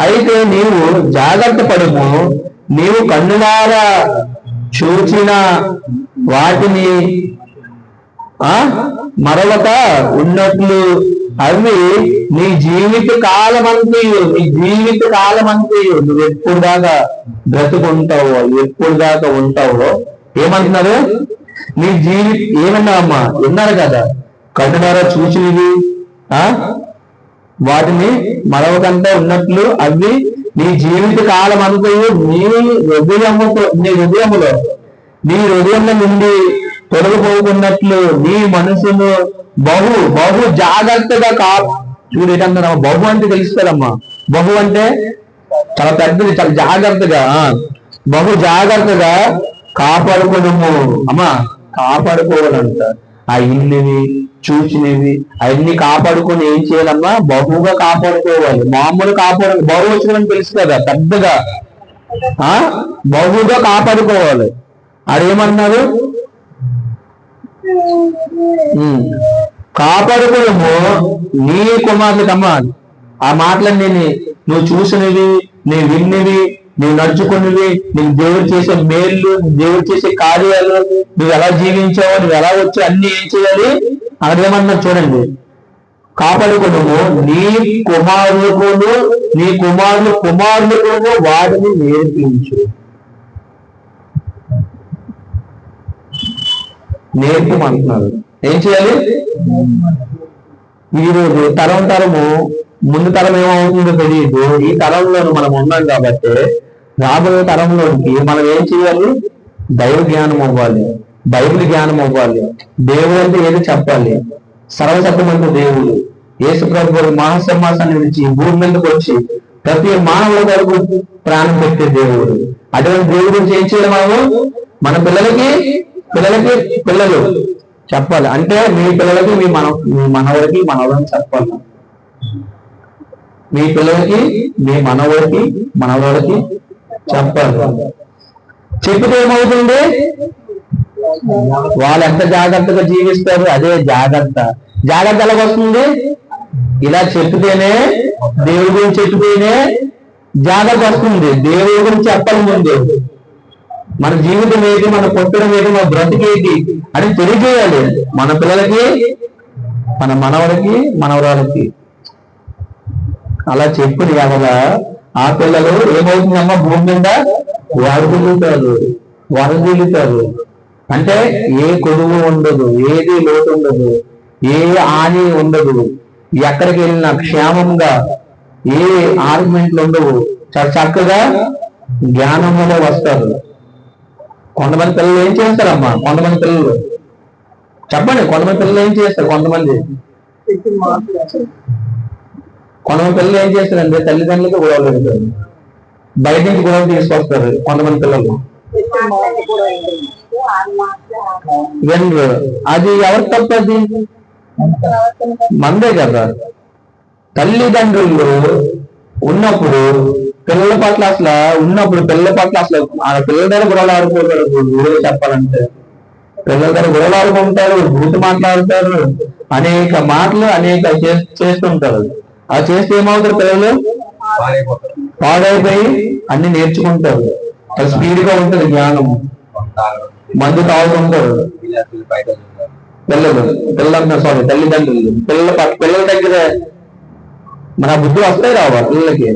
అయితే నీవు జాగ్రత్త పడుము, నీవు కన్నులారా చూచిన వాటిని మరొక ఉన్నట్లు అవి నీ జీవిత కాలమంతయు నువ్వు ఎప్పుడు దాకా బ్రతుకుంటావో, ఎప్పుడు దాకా ఉంటావో. ఏమంటున్నారు? నీ ఏమన్నావమ్మా? విన్నారు కదా, కన్నులారా చూసినవి వాటిని మరొకంతా ఉన్నట్లు అవి నీ జీవిత కాలం అంతయు నీ హృదయంలో నుండి తొలగిపోకున్నట్లు నీ మనసును బహు జాగ్రత్తగా చూడు. ఏంటన్నా బహు అంటే తెలుస్తారమ్మా. బహు అంటే చాలా పెద్దది, చాలా జాగ్రత్తగా, బహు జాగ్రత్తగా కాపాడుకోవడము. అమ్మా కాపాడుకోవాలంట. ఆ ఇల్లువి, చూసినవి అవన్నీ కాపాడుకొని ఏం చేయాలమ్మా? బహుగా కాపాడుకోవాలి. మామూలు కాపాడు బహువచనం తెలుసు కదా, పెద్దగా బహుగా కాపాడుకోవాలి. అదేమన్నారు? కాపాడుకోవడము నీ కుమారులకమ్మా. ఆ మాటలన్నీ నువ్వు చూసినవి, నువ్వు విన్నవి, నువ్వు నడుచుకున్నవి, నీకు దేవుడు చేసే మేళ్ళు, దేవుడు చేసే కార్యాలు, నువ్వు ఎలా జీవించావో, నువ్వు ఎలా వచ్చావు, అన్ని ఏం చేయాలి? అక్కడ ఏమన్నారు చూడండి. కాపాడుకోవడము నీ కుమారులకు వాటిని నేర్పించు. నేర్పమంటున్నారు. ఏం చేయాలి? ఈరోజు తరము ముందు తరం ఏమవుతుందో తెలియదు. ఈ తరంలోనూ మనం ఉన్నాం కాబట్టి రాబోయే తరంలోనికి మనం ఏం చేయాలి? దైవ జ్ఞానం అవ్వాలి, బైబిల్ జ్ఞానం అవ్వాలి. దేవుడు అంటే ఏదో చెప్పాలి. సర్వసత్యమంటే దేవుడు యేసు ప్రభువు మహాసింహాసనం నుంచి భూమి మీదకి వచ్చి ప్రతి మానవుల వరకు ప్రాణం పెట్టే దేవుడు. అటువంటి దేవుడు గురించి ఏం చేయాలి? మనము మన పిల్లలు చెప్పాలి. అంటే మీ పిల్లలకి మీ మనవడికి చెప్పాలి. మీ పిల్లలకి మీ మనవడికి చెప్పాలి. చెప్పితే ఏమవుతుంది? వాళ్ళు ఎంత జాగ్రత్తగా జీవిస్తారు. అదే జాగ్రత్త ఎలాగ వస్తుంది? ఇలా చెప్పితేనే, దేవుడి గురించి చెప్పితేనే జాగ్రత్త వస్తుంది. దేవుడి గురించి చెప్పాలి ముందు. మన జీవితం ఏంటి, మన పుట్టడం ఏంటి, మన బ్రతికేటి అని తెలియజేయాలి మన పిల్లలకి, మన మనవడికి, మనవరాలకి. అలా చెప్పుని కదా ఆ పిల్లలు ఏమవుతుందమ్మా భూమి మీద వరదిల్లుతారు వరదిల్లుతారు. అంటే ఏ కొడువు ఉండదు, ఏది లోటు ఉండదు, ఏ హాని ఉండదు, ఎక్కడికి వెళ్ళినా క్షేమంగా, ఏ ఆర్గ్యుమెంట్లు ఉండవు, చాలా చక్కగా జ్ఞానంలో వస్తారు. కొంతమంది పిల్లలు ఏం చేస్తారమ్మా? కొంతమంది పిల్లలు చెప్పండి, కొంతమంది పిల్లలు ఏం చేస్తారు? కొంతమంది పిల్లలు ఏం చేస్తారంటే తల్లిదండ్రులకి గొడవలు పెడతారు, బయట నుంచి గొడవలు తీసుకొస్తారు. కొంతమంది పిల్లలు వినరు. అది ఎవరు తప్పది? మందే కదా. తల్లిదండ్రులు ఉన్నప్పుడు పిల్లల పట్ల అసలు పిల్లల పట్ల అసలు ఆ పిల్లల దగ్గర గొడవలు ఆడుకోగలరు. వీడియో చెప్పాలంటే పిల్లల దగ్గర గొడవలు ఆడుకుంటారు, బూతు మాట్లాడతారు, అనేక మాటలు చేస్తుంటారు. అలా చేస్తే ఏమవుతారు? పిల్లలు పాడైపోయి అన్ని నేర్చుకుంటారు. అది స్పీడ్ గా ఉంటుంది జ్ఞానము. మందు తాగుతుంటారు తల్లిదండ్రులు. పిల్లల దగ్గర మన బుద్ధి వస్తాయి రావా? పిల్లలకి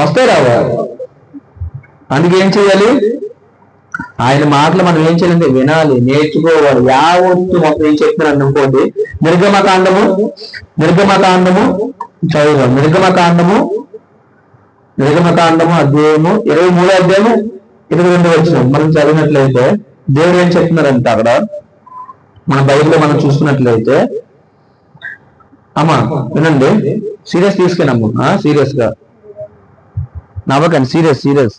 వస్తాయి రావా? అందుకే ఏం చేయాలి? ఆయన మాటలు మనం ఏం చేయాలంటే వినాలి, నేర్చుకోవాలి. యావత్తు మొత్తం ఏం చెప్తున్నాను అనుకోండి. నిర్గమకాండము చదువుదాం. నిర్గమకాండము అధ్యాయము 23వ అధ్యాయము 22వ వచనం మనం చదివినట్లయితే దేవుడు ఏం చెప్తున్నారంటే అక్కడ మన బైబిల్లో మనం చూసుకున్నట్లయితే, అమ్మా వినండి, సీరియస్ తీసుకెళ్ళమ్మా, సీరియస్ గా నవ్వకండి, సీరియస్.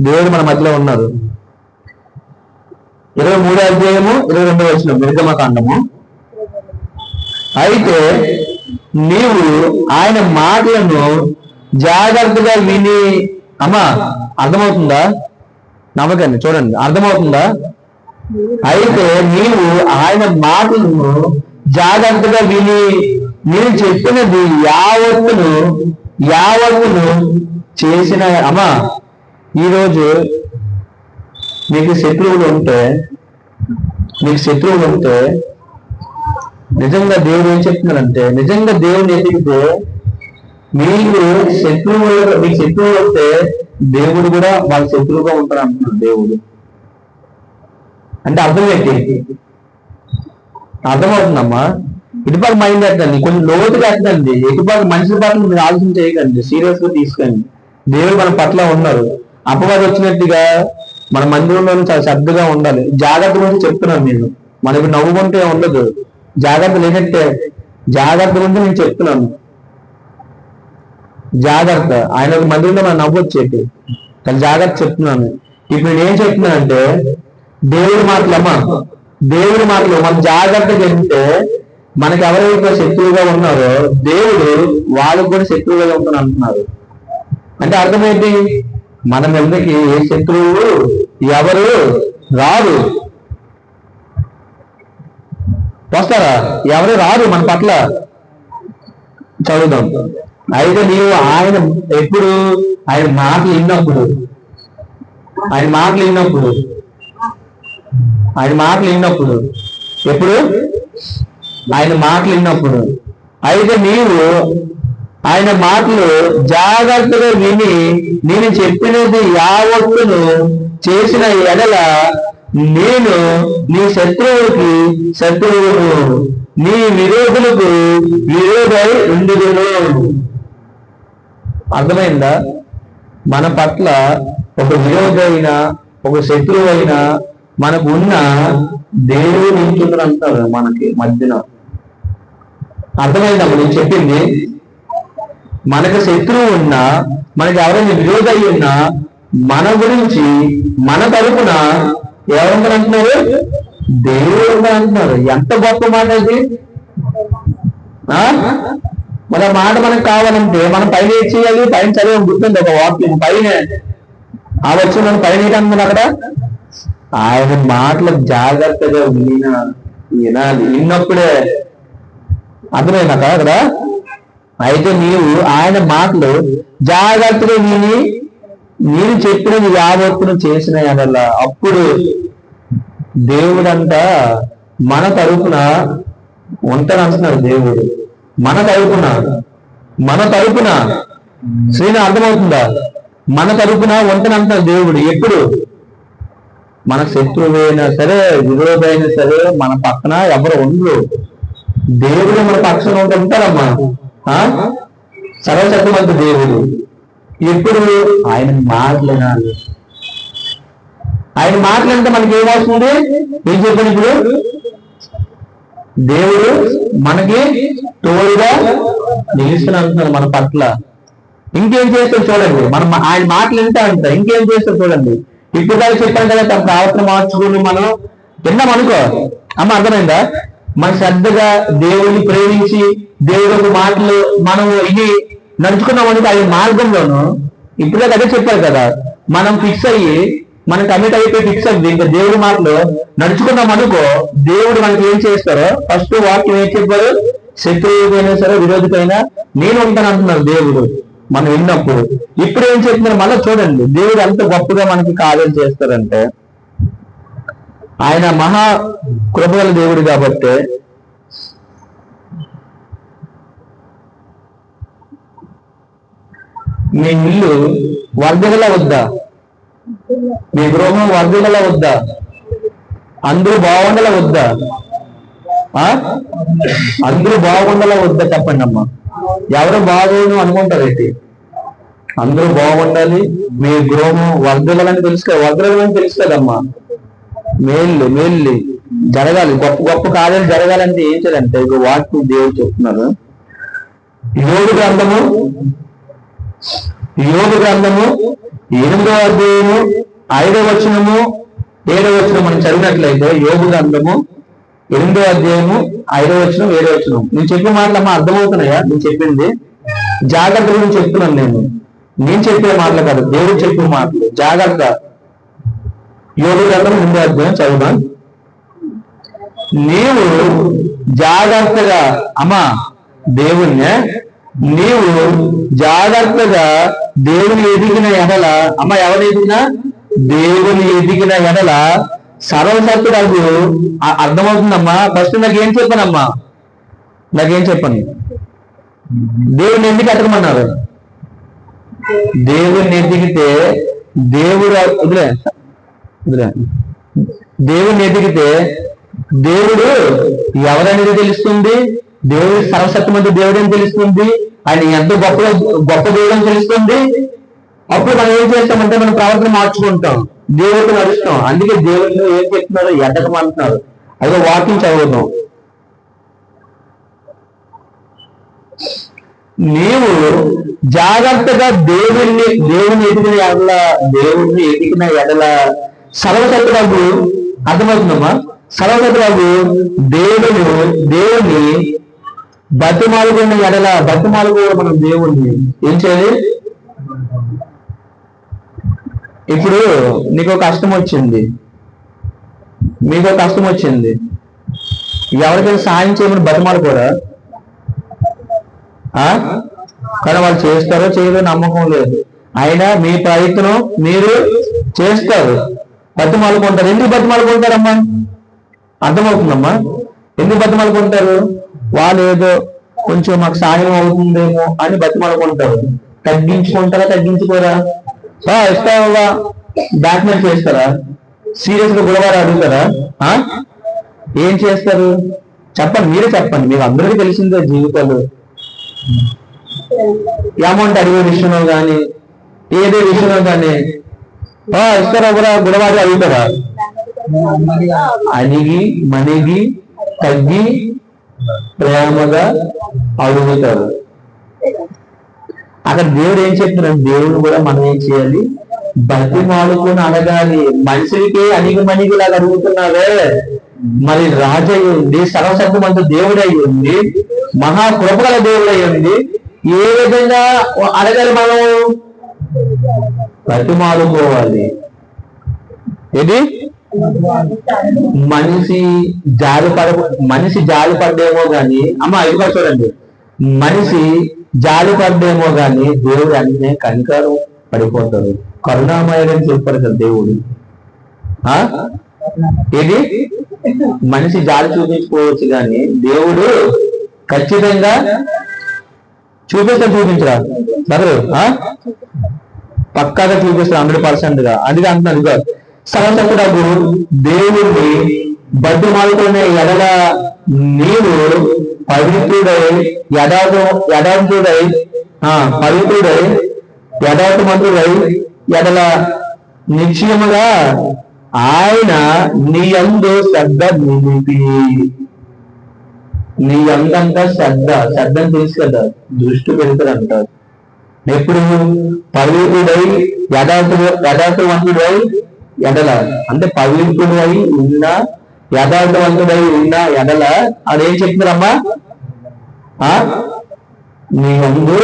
దేవుడు మన మధ్యలో ఉన్నారు. 23వ అధ్యాయము 22వ వచనం నిర్గమకాండము. అయితే నీవు ఆయన మాటలను జాగ్రత్తగా విని, అమ్మా అర్థమవుతుందా? నమ్మకండి, చూడండి, అర్థమవుతుందా? అయితే నీవు ఆయన మాటలను జాగ్రత్తగా విని నేను చెప్పినది యావత్తును చేసిన. అమ్మా ఈరోజు మీకు శత్రువులు ఉంటే నిజంగా దేవుడు ఏం చెప్తున్నారంటే, నిజంగా దేవుడిని ఎదిగితే మీకు శత్రువులు వస్తే దేవుడు కూడా వాళ్ళ శత్రువుగా ఉంటారు అంటున్నాడు దేవుడు. అంటే అర్థం ఏంటి? అర్థమవుతుందమ్మా? ఇటుపక్క మైండ్ ఎత్తండి, కొంచెం లోతుగా ఎత్తండి. ఇటుపక్క మనిషి పట్ల మీరు ఆలోచన చేయకండి, సీరియస్ గా తీసుకోండి. దేవుడు మన పట్ల ఉన్నారు. అపవాదం వచ్చినట్టుగా మన మందిరంలో చాలా శ్రద్ధగా ఉండాలి. జాగ్రత్త గురించి చెప్తున్నాను నేను. మనకి నవ్వుకుంటే ఉండదు, జాగ్రత్త లేనట్టే. జాగ్రత్త గురించి నేను చెప్తున్నాను. జాగ్రత్త. ఆయన మందిరంలో మనం నవ్వొచ్చేటి, కానీ జాగ్రత్త చెప్తున్నాను. ఇప్పుడు నేనేం చెప్తున్నానంటే దేవుడి మాటలు మనం జాగ్రత్తగా వింటే మనకి ఎవరైతే శత్రువుగా ఉన్నారో దేవుడు వాళ్ళకు కూడా శత్రువుగా ఉంటాను అంటున్నారు. అంటే అర్థమేంటి? మన మీదకి ఏ శత్రువు ఎవరు రారు. వస్తారా? ఎవరు రారు మన పట్ల. చదువుదాం. అయితే నీవు ఎప్పుడు ఆయన మాటలు విన్నప్పుడు ఎప్పుడు ఆయన మాటలు విన్నప్పుడు అయితే నీవు ఆయన మాటలు జాగ్రత్తగా విని నేను చెప్పినది యావత్తును చేసిన ఎడల నేను నీ శత్రువును నీ విరోధులకు విరోధై ఉండుదును. అర్థమైందా? మన పట్ల ఒక విరోధైన ఒక శత్రువు అయినా మనకు ఉన్న దేవుడు నించుందని అంటారు మనకి మధ్యన. అర్థమైందమ్మా నేను చెప్పింది? మనకు శత్రువు ఉన్నా, మనకి ఎవరైనా విరోధి ఉన్నా మన గురించి మన తరపున ఎవరున్నారు అంటున్నారు? దేవుడు అంటున్నారు. ఎంత గొప్ప మాట ఇది! మన మాట మనకు కావాలంటే మనం పైన ఏం చేయాలి? పైన చదివి గుర్తుంది ఒక వాక్యం పైన ఆ వచ్చి మనం పైన ఏంటంటున్నాడు అక్కడ, ఆయన మాటలు జాగ్రత్తగా వినాలి. విన్నప్పుడే అర్థమైందా అక్కడ? అయితే నీవు ఆయన మాటలు జాగ్రత్తగా విని నేను చెప్పినది యావత్తును చేసిన ఎడల అప్పుడు దేవుడంట మన తరపున ఉంటానంటున్నాడు దేవుడు. మన తరపున శ్రీని అర్థమవుతుందా? మన తరపున ఉంటనంటాడు దేవుడు. ఎప్పుడు? మన శత్రువైనా సరే, విరోధైనా సరే, మన పక్కన ఎవరు ఉండరు. దేవుడు మన పక్షంలో ఉంటాడమ్మా. సర్వశక్తిమంత దేవుడు. ఎప్పుడు? ఆయన మాట్లాడాలి. ఆయన మాట్లాడితే మనకి ఏమవుతుంది? ఏం చెప్పండి ఇప్పుడు? దేవుడు మనకి తోడుగా నిలుస్తున్నా అంటున్నాడు మన పట్ల. ఇంకేం చేస్తాడు చూడండి. మనం ఆయన మాట్లాడితే అంట ఇంకేం చేస్తాడు చూడండి. ఇప్పుడు దాకా చెప్పాను కదా, తన ప్రవర్తన మార్చుకుని మనం విన్నాం అనుకో. అమ్మ అర్థమైందా? మన శ్రద్ధగా దేవుడిని ప్రేమించి దేవుడి మాటలు మనం ఇది నడుచుకున్నాం అనుకో. ఆయన మార్గంలోను ఇప్పుడు అదే చెప్పారు కదా, మనం ఫిక్స్ అయ్యి మనం కమిట్ అయిపోయి ఫిక్స్ అయ్యింది ఇంకా దేవుడి మాటలు నడుచుకున్నాం అనుకో. దేవుడు మనకి ఏం చేస్తారో ఫస్ట్ వాక్యం ఏం చెప్పారు? శత్రువుకైనా సరే విరోధికైనా నేను ఉంటాను అంటున్నారు దేవుడు మనం విన్నప్పుడు. ఇప్పుడు ఏం చెప్తున్నారు మళ్ళీ చూడండి. దేవుడు ఎంత గొప్పగా మనకి కార్యం చేస్తారంటే, ఆయన మహా కృపగల దేవుడు కాబట్టి మీ ఇల్లు వర్ధగలా వద్దా? మీ గృహం వర్ధగలా వద్దా? అందరూ బాగుండలా వద్దా? అందరూ బాగుండలా వద్దా? చెప్పండి అమ్మా. ఎవరు బాగోను అనుకుంటారు ఏంటి? అందరూ బాగుండాలి. మీ గృహం వర్ధగలని తెలుసు కదా, వర్ధగలని తెలుసు కదమ్మా. మేళ్ళు జరగాలి, గొప్ప గొప్ప కార్యాలు జరగాలంటే ఏం చేయాలంటే ఇక వాక్యం దేవుడు చెప్తున్నారు. యోగు గ్రంథము 8వ అధ్యాయము 5వ వచనము 7వ వచనం మనం చదివినట్లయితే, యోగు గ్రంథము 8వ అధ్యాయము 5వ వచనం 7వ వచనం. నేను చెప్పిన మాటలు అమ్మా అర్థమవుతున్నాయా? నేను చెప్పింది జాగ్రత్త గురించి చెప్తున్నాను. నేను చెప్పిన మాటలు కాదు, దేవుడు చెప్పిన మాటలు. జాగ్రత్త. యోగు గ్రంథం 8వ అధ్యాయం చదువుదా. నీవు జాగ్రత్తగా అమ్మా దేవుణ్ణి నీవు జాగ్రత్తగా దేవుని ఎదిగిన ఎడల, అమ్మ ఎవరు ఎదిగినా దేవుని ఎదిగిన ఎడల సర్వశక్తుడు అర్థమవుతుందమ్మా. ఫస్ట్ నాకేం చెప్పానమ్మా? నాకేం చెప్పండి? దేవుని ఎందుకు ఎదగమన్నారు? దేవుని ఎదిగితే దేవుడు దేవుని ఎదిగితే దేవుడు ఎవరనేది తెలుస్తుంది. దేవుడు సర్వశక్తిమంతుడు దేవుడు అని తెలుస్తుంది. ఆయన ఎంత గొప్ప దేవుడు అని తెలుస్తుంది. అప్పుడు మనం ఏం చేస్తామంటే మనం ప్రవర్తన మార్చుకుంటాం, దేవుడితో నడుస్తాం. అందుకే దేవుడిని ఏం చెప్తున్నారు? ఎదగమంటున్నారు. అదే వాక్యం చదువుతాం. నీవు జాగ్రత్తగా దేవుణ్ణి ఎదిగిన ఎడల సర్వశక్తుడు అర్థమవుతుందమ్మా. సర్వశక్తుడు దేవుని బతిమాలుకున్న ఎడల, బతిమాలుకోవడం మనం దేవుణ్ణి ఏం చేయాలి? ఇప్పుడు నీకు కష్టం వచ్చింది, ఎవరికైనా సాయం చేయమని బతిమాలుకోరా? కానీ వాళ్ళు చేస్తారో చేయదో నమ్మకం లేదు. అయినా మీ ప్రయత్నం మీరు చేస్తారు, బతిమాలుకుంటారు. ఎందుకు బతిమాలుకుంటారమ్మా? అర్థమవుతుందమ్మా? ఎందుకు బతిమాలుకుంటారు? వాళ్ళు ఏదో కొంచెం మాకు సాయం అవుతుందేమో అని బతిమాలుకుంటారు. తగ్గించుకుంటారా? తగ్గించుకోరా? ఇస్తావా? బ్యాక్మెయిల్ చేస్తారా? సీరియస్ గా గురవారు అడుగుతారా? ఏం చేస్తారు చెప్పండి, మీరే చెప్పండి. మీకు అందరికీ తెలిసిందే జీవితాలు. అమౌంట్ అడిగే విషయంలో కానీ ఏదే విషయంలో కానీ ఇస్తారా? గురవారు అడుగుతారా? అడిగి మనిగి తగ్గి ప్రేమగా అడుగుతారు. అక్కడ దేవుడు ఏం చెప్తున్నాడు? దేవుడు కూడా మనం ఏం చేయాలి? బతిమాలుకుని అడగాలి. మనిషికి అణిగి మణిగిలాగా అడుగుతున్నావే, మరి రాజు అయి ఉంది, సర్వశక్తిమంతుడు దేవుడు అయి ఉంది, మహాకృపగల దేవుడు అయి ఉంది. ఏ విధంగా అడగాలి? మనం బతిమాలుకోవాలి. ఇది మనిషి జాలి పడ్డేమో గాని, అమ్మ ఇది చూడండి, మనిషి జాలి పడ్డేమో గాని దేవుడు అన్నీ కనికరం పడిపోతాడు. కరుణామయుడని చెప్పారు కదా దేవుడు. ఇది మనిషి జాలి చూపించుకోవచ్చు కానీ దేవుడు ఖచ్చితంగా చూపించరా బ్రదరు, పక్కాగా చూపిస్తారు 100%. అందుకే అంటున్నాను, ఇదిగో సర్వశక్తుడగు దేవుణ్ణి బతిమాలుకునే ఎడల నీవు పవిత్రుడై పవిత్రుడై యథార్థమంతుడై ఎడల నిశ్చయముగా ఆయన నీ యందు శ్రద్ధ నిలిపి, నీ అందంతా శ్రద్ధని తెలుసు కదా, దృష్టి పెడతాడు అంటారు. ఎప్పుడు పవిత్రుడై యథార్థవంతుడై ఎడల, అంటే పవిత్రుడై ఉన్న యథార్థవంతుడై ఉన్న ఎడల అదేం చెప్తున్నారమ్మా, నీ ముందు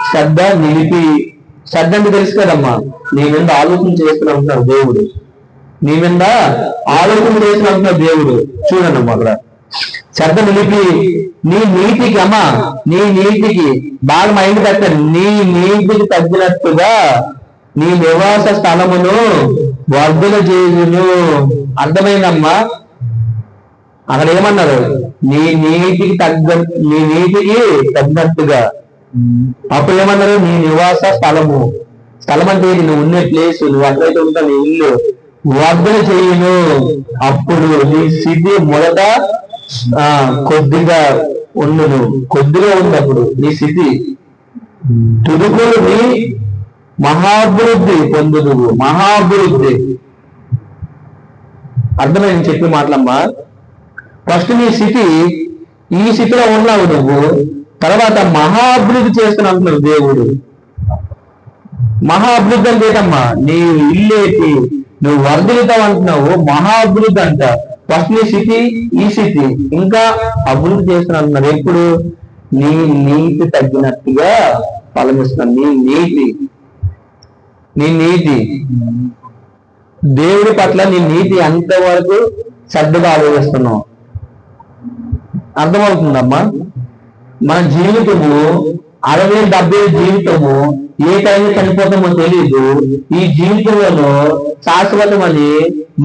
శ్రద్ధ నిలిపి. శ్రద్ధ అంటే తెలుసు కదమ్మా, నీ మీద ఆలోచన చేస్తూ ఉంటున్నాడు దేవుడు, నీ మీద ఆలోచన చేస్తూ ఉంటున్నాడు దేవుడు. చూడండి అమ్మా అక్కడ శ్రద్ధ నిలిపి నీ నీతికి, అమ్మా నీ నీతికి బాగా మైండ్ పెట్టండి, నీ నీతికి తగ్గినట్టుగా నీ నివాస స్థలమును వర్ధన చేయును. అర్థమైందమ్మా, అక్కడ ఏమన్నారు, నీ నీతికి తగ్గినట్టుగా. అప్పుడు ఏమన్నారు, నీ నివాస స్థలము, స్థలం అంటే నువ్వు ఉండే ప్లేస్, నువ్వు ఎక్కడైతే ఉంటావు నీ ఇల్లు వర్ధన చేయును. అప్పుడు నీ స్థితి మొదట కొద్దిగా ఉండును, కొద్దిగా ఉన్నప్పుడు నీ స్థితి తుదుకులు నీ మహాభివృద్ధి పొందుదు. మహాభివృద్ధి అర్థమైంది చెప్పి మాటలమ్మా. ఫస్ట్ నీ స్థితి, ఈ స్థితిలో ఉన్నావు నువ్వు, తర్వాత మహాభివృద్ధి చేస్తున్నావు అంటున్నావు దేవుడు. మహాభివృద్ధి అంటే ఏంటమ్మా, నీ ఇల్లేటి నువ్వు వర్ధిల్లుతావు అంటున్నావు, మహాభివృద్ధి అంట. ఫస్ట్ నీ స్థితి, ఈ స్థితి ఇంకా అభివృద్ధి చేస్తున్నావు అంటున్నారు. ఎప్పుడు నీ నీతి తగ్గినట్టుగా ఫలమిస్తున్నాను. నీ నీతి దేవుడి పట్ల నీ నీతి ఎంతవరకు శ్రద్ధగా ఆలోచిస్తున్నావు అర్థమవుతుందమ్మా. మన జీవితము 60-70 జీవితము ఏ టైంలో చనిపోతామో తెలియదు. ఈ జీవితంలో శాశ్వతమని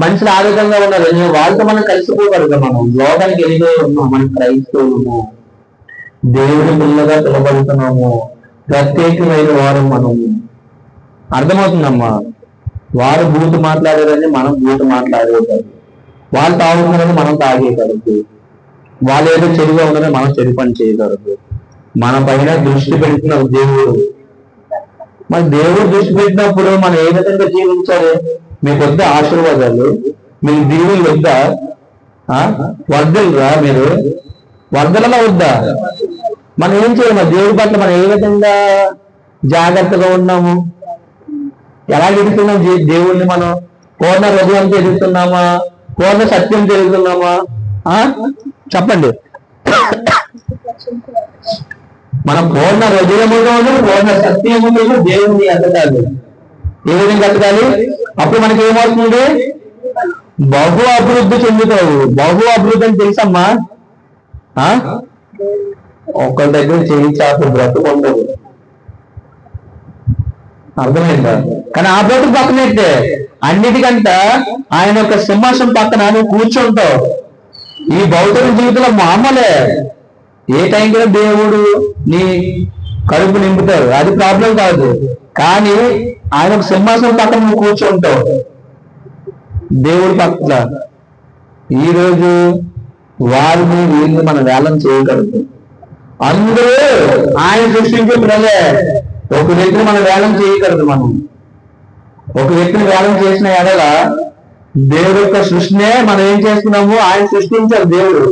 మనుషులు ఆ విధంగా ఉన్నారని వాళ్ళతో మనం కలిసిపోగలుగుతాం. మనం లోకానికి వెళ్ళిపోయి ఉన్నాం, మనం క్రైస్తవులము, దేవుడి పిల్లగా పిలబడుతున్నాము, ప్రత్యేకమైన వారు మనము. అర్థమవుతుందమ్మా. వారు బూతు మాట్లాడారని మనం బూతు మాట్లాడేది, వాళ్ళు తాగుతున్నారని మనం తాగేయగలదు, వాళ్ళు ఏదో చెడుగా ఉన్నారని మనం చెడు పని చేయగలదు. మన పైన దృష్టి పెడుతున్నారు దేవుడు. మరి దేవుడు దృష్టి పెట్టినప్పుడు మనం ఏ విధంగా జీవించాలి? మీకు వద్ద ఆశీర్వాదాలు, మీకు దీవులు వద్దా? వద్దలుగా మీరు వద్దలలో వద్దా? మనం ఏం చేయాలి? మన దేవుడి పట్ల మనం ఏ విధంగా జాగ్రత్తగా ఉన్నాము? ఎలా ఎదుగుతున్నాం దేవుణ్ణి? మనం పూర్ణ హృదయంతో ఎదుగుతున్నామా? పూర్ణ సత్యంతో ఎదుగుతున్నామా? చెప్పండి. మనం పూర్ణ హృదయములోను పూర్ణ సత్యములోను దేవుణ్ణి ఎదగాలి. ఏ విధంగా ఎదగాలి? అప్పుడు మనకి ఏమవుతుంది? బహు అభివృద్ధి చెందుతావు. బహు అభివృద్ధి అని తెలుసమ్మా. ఒక్కరి దగ్గర చేయించాల్సిన బ్రతుకు ఉండదు. అర్థమైందా? కానీ ఆ బ్రతుకు పక్కనైతే అన్నిటికంట ఆయన యొక్క సింహాసనం పక్కన నువ్వు కూర్చుంటావు. ఈ భౌతిక జీవితంలో మామూలే, ఏ టైంలో దేవుడు నీ కడుపు నింపుతాడు, అది ప్రాబ్లం కాదు. కానీ ఆయన ఒక సింహాసనం పక్కన నువ్వు కూర్చుంటావు దేవుడి పట్ల. ఈరోజు వారిని వీరిని మనం వేలం చేయగలదు. అందరూ ఆయన సృష్టించే పిల్లలే. ఒక వ్యక్తిని మనం వేలం చేయగలదు. మనం ఒక వ్యక్తిని వేలం చేసిన ఎడల దేవుడి యొక్క సృష్టినే మనం ఏం చేస్తున్నాము? ఆయన సృష్టించారు దేవుడు.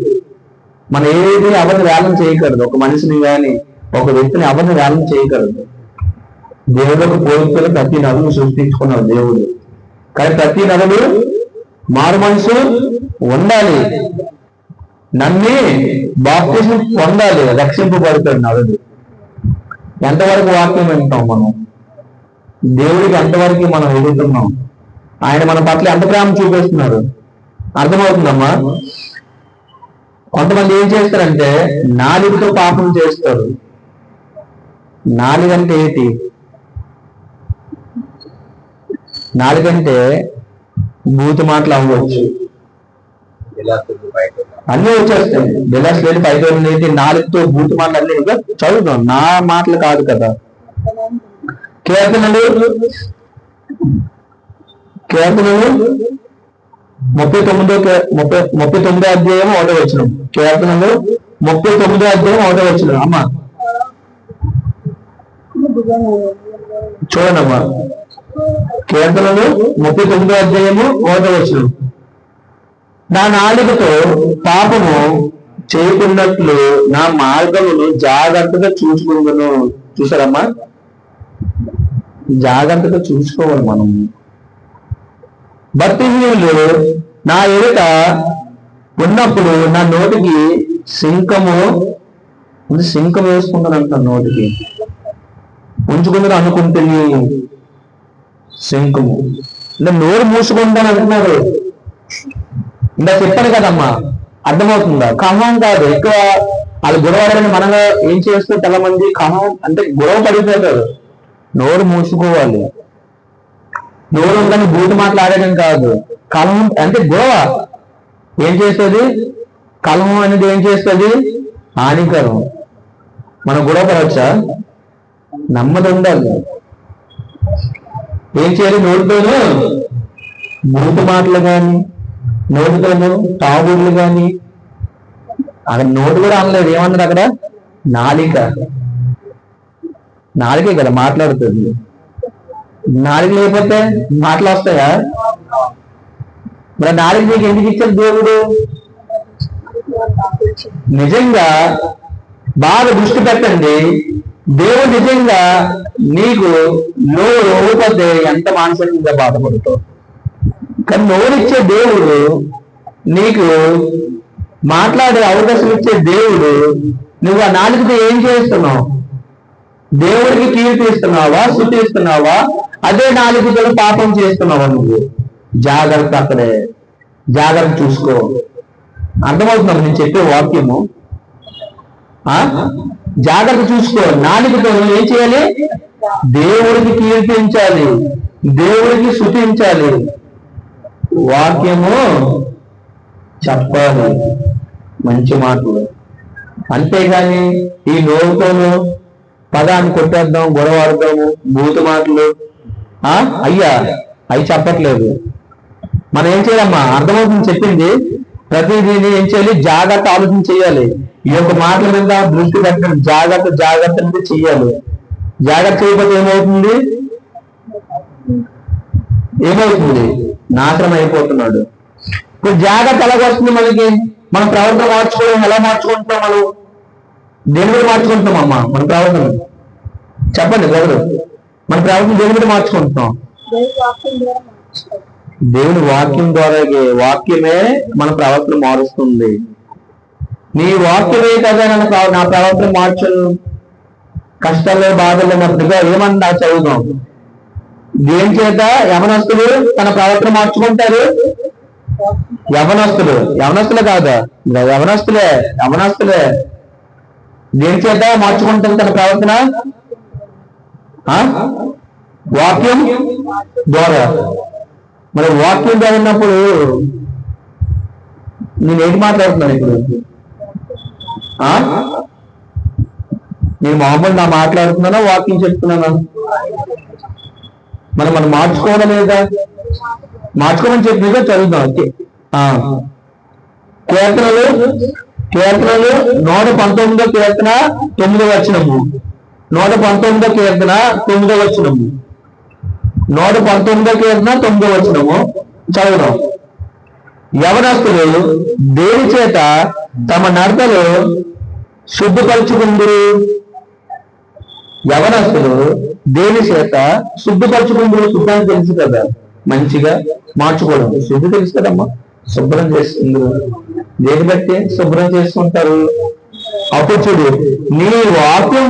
మనం ఏది ఎవరిని వేలం చేయగలదు. ఒక మనిషిని కానీ ఒక వ్యక్తిని ఎవరిని వేలం చేయగలదు. దేవుడికి పోలికలు ప్రతి నదులు సృష్టించుకున్నారు దేవుడు. కానీ ప్రతి నదులు మారు మనసు ఉండాలి, నమ్మి బాప్తిజం పొందాలి, రక్షింపబడతాడు నదులు. ఎంతవరకు వాక్యం వింటాం మనం? దేవుడికి ఎంతవరకు మనం ఎదుగుతున్నాం? ఆయన మన పట్ల ఎంత ప్రేమ చూపిస్తున్నారు? అర్థమవుతుందమ్మా. కొంతమంది ఏం చేస్తారంటే నాలుగుతో పాపం చేస్తారు. నాలుగంటే ఏంటి? నాలుగంటే బూతు మాటలు అవ్వచ్చు, అన్నీ వచ్చేస్తాయి. బిలాస్ లేని పైకి లేని నాలుగుతో బూతు మాటలు అన్ని ఇంకా చదువుతాం, నా మాటలు కాదు కదా. కీర్తనలు 39 అధ్యాయం 1వ వచనం. కీర్తనలు 39 అధ్యాయం 1వ వచనం. అమ్మా చూడండమ్మా, కీర్తనలు 39 అధ్యాయము 1వ వచనం. నా నాలుకతో పాపము చేయకున్నట్లు నా మార్గమును జాగ్రత్తగా చూసుకుందును. చూసారమ్మా, జాగ్రత్తగా చూసుకోవాలి మనం. భక్తిహీనులు నా ఎదుట ఉన్నప్పుడు నా నోటికి సింకం వేసుకుంటానంట. నోటికి ఉంచుకుందని అనుకుంటుంది. శంఖము అంటే నోరు మూసుకుంటాను అంటున్నారు. ఇంకా చెప్పాను కదమ్మా, అర్థమవుతుందా? కహం కాదు, ఎక్కువ అది గొడవడని మనలో ఏం చేస్తే చాలా మంది కహం అంటే గొడవ పడిపోతారు. నోరు మూసుకోవాలి. నోరు ఉందని బూటు మాట్లాడడం కాదు. కలహం అంటే గొడవ ఏం చేస్తుంది? కలహం అనేది ఏం చేస్తుంది? హానికరం. మనం గొడవ పడవచ్చా? నమ్మది ఉండాలి. ఏం చేయాలి? నోటితోనూ బూటు మాటలు కానీ, నోటితోనూ తాగుడులు కానీ. అక్కడ నోటు కూడా అనలేదు, ఏమన్నారు అక్కడ? నాలికే కదా మాట్లాడుతుంది. నాలుగు లేకపోతే మాటలు వస్తాయా? మరి నాలుగు నీకు ఎందుకు ఇచ్చాడు దేవుడు? నిజంగా బాగా దృష్టి పెట్టండి. దేవుడు నిజంగా నీకు నోరు ఇవ్వకపోతే ఎంత మానసికంగా బాధపడుతావు. కానీ నోరిచ్చే దేవుడు, నీకు మాట్లాడే అవకాశం ఇచ్చే దేవుడు, నువ్వు ఆ నాలుగుతో ఏం చేస్తున్నావు? దేవుడికి కీర్తిస్తున్నావా, స్తుతిస్తున్నావా? అదే నాలుగుతో పాపం చేస్తున్నావా? నువ్వు జాగ్రత్త, అక్కడే జాగ్రత్త చూసుకో. అర్థమవుతున్నావు నేను చెప్పే వాక్యము? జాగ్రత్త చూసుకో. నాలుగుతో ఏం చేయాలి? దేవుడికి కీర్తించాలి, దేవుడికి స్తుతించాలి, వాక్యము చెప్పాలి, మంచి మాటలు. అంతేగాని ఈ నోరుతోనూ పదాన్ని కొట్టేద్దాం, గొడవ ఆడదాము, బూతు మాటలు అయ్యా అవి చెప్పట్లేదు. మనం ఏం చేయాలమ్మా? అర్థమవుతుంది చెప్పింది. ప్రతిదీ ఏం చేయాలి? జాగ్రత్త ఆలోచన చేయాలి. ఈ యొక్క మాటల మీద దృష్టి పెట్టడం, జాగ్రత్త మీద చెయ్యాలి. జాగ్రత్త చేయకపోతే ఏమవుతుంది? నాశనం అయిపోతున్నాడు. ఇప్పుడు జాగ్రత్త ఎలాగొస్తుంది మనకి? మన ప్రవర్తన మార్చుకోవడం ఎలా మార్చుకుంటున్నాం? మనం దేని మీద మార్చుకుంటున్నామమ్మా మన ప్రవర్తన? చెప్పండి బ్రదరు, మన ప్రవర్తన దేని మీద మార్చుకుంటున్నాం? దేవుని వాక్యం ద్వారా. వాక్యమే మన ప్రవర్తన మారుస్తుంది. నీ వాక్యమే కదా నా ప్రవర్తన మార్చను. కష్టాలు బాధలు ఉన్నట్టుగా ఏమన్నా చదువుతాం. దేని చేత యవనస్తులు తన ప్రవర్తన మార్చుకుంటారు? యవనస్తులు కాదా? యవనస్తులే దేని చేత మార్చుకుంటారు తన ప్రవర్తన? వాక్యం ద్వారా. మరి వాక్యం ద్వారా ఉన్నప్పుడు నేనేంటి మాట్లాడుతున్నాను ఇప్పుడు? నేను మామూలు మాట్లాడుతున్నానా, వాక్యం చెప్తున్నానా? మనం మార్చుకోవడం లేదా? మార్చుకోమని చెప్పిగా చదువుదాం. కీర్తనలు 119వ కీర్తన 9వ వచనము. 119వ కీర్తన 9వ వచనము. 119వ కీర్తన 9వ వచనము చదువుదాం. యవనస్తులు దేని చేత తమ నడతలు శుద్ధపరచుకుందరు? యవనస్తులు దేని చేత శుద్ధపరచుకుందరు? శుభ్రం తెలుసు కదా, మంచిగా మార్చుకోవడం. శుద్ధి తెలుసు కదమ్మా, శుభ్రం చేస్తుండ్రు. దేని బట్టి శుభ్రం చేసుకుంటారు? అప్పుడు చూడు, నీ వాక్యం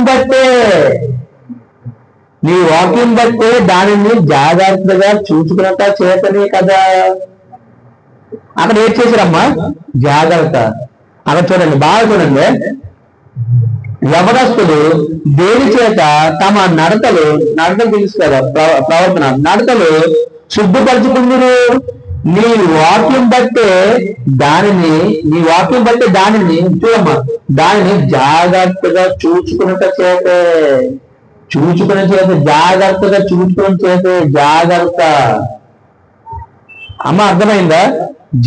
బట్టే దానిని జాగ్రత్తగా చూసుకున్నట్ట చేతనే కదా. అక్కడ ఏం చేశారమ్మా? జాగ్రత్త. అక్కడ చూడండి, బాగా చూడండి. యవనస్తులు దేని చేత తమ నడతలు తెలుసు కదా, ప్రవర్తన నడతలు శుద్ధపరచుకుందరు. నీ వాక్యం బట్టే దానిని చూడమ్మా, దానిని జాగ్రత్తగా చూచుకున్నట చేతే జాగ్రత్తగా చూచుకున్న చేతే జాగ్రత్త. అమ్మ అర్థమైందా?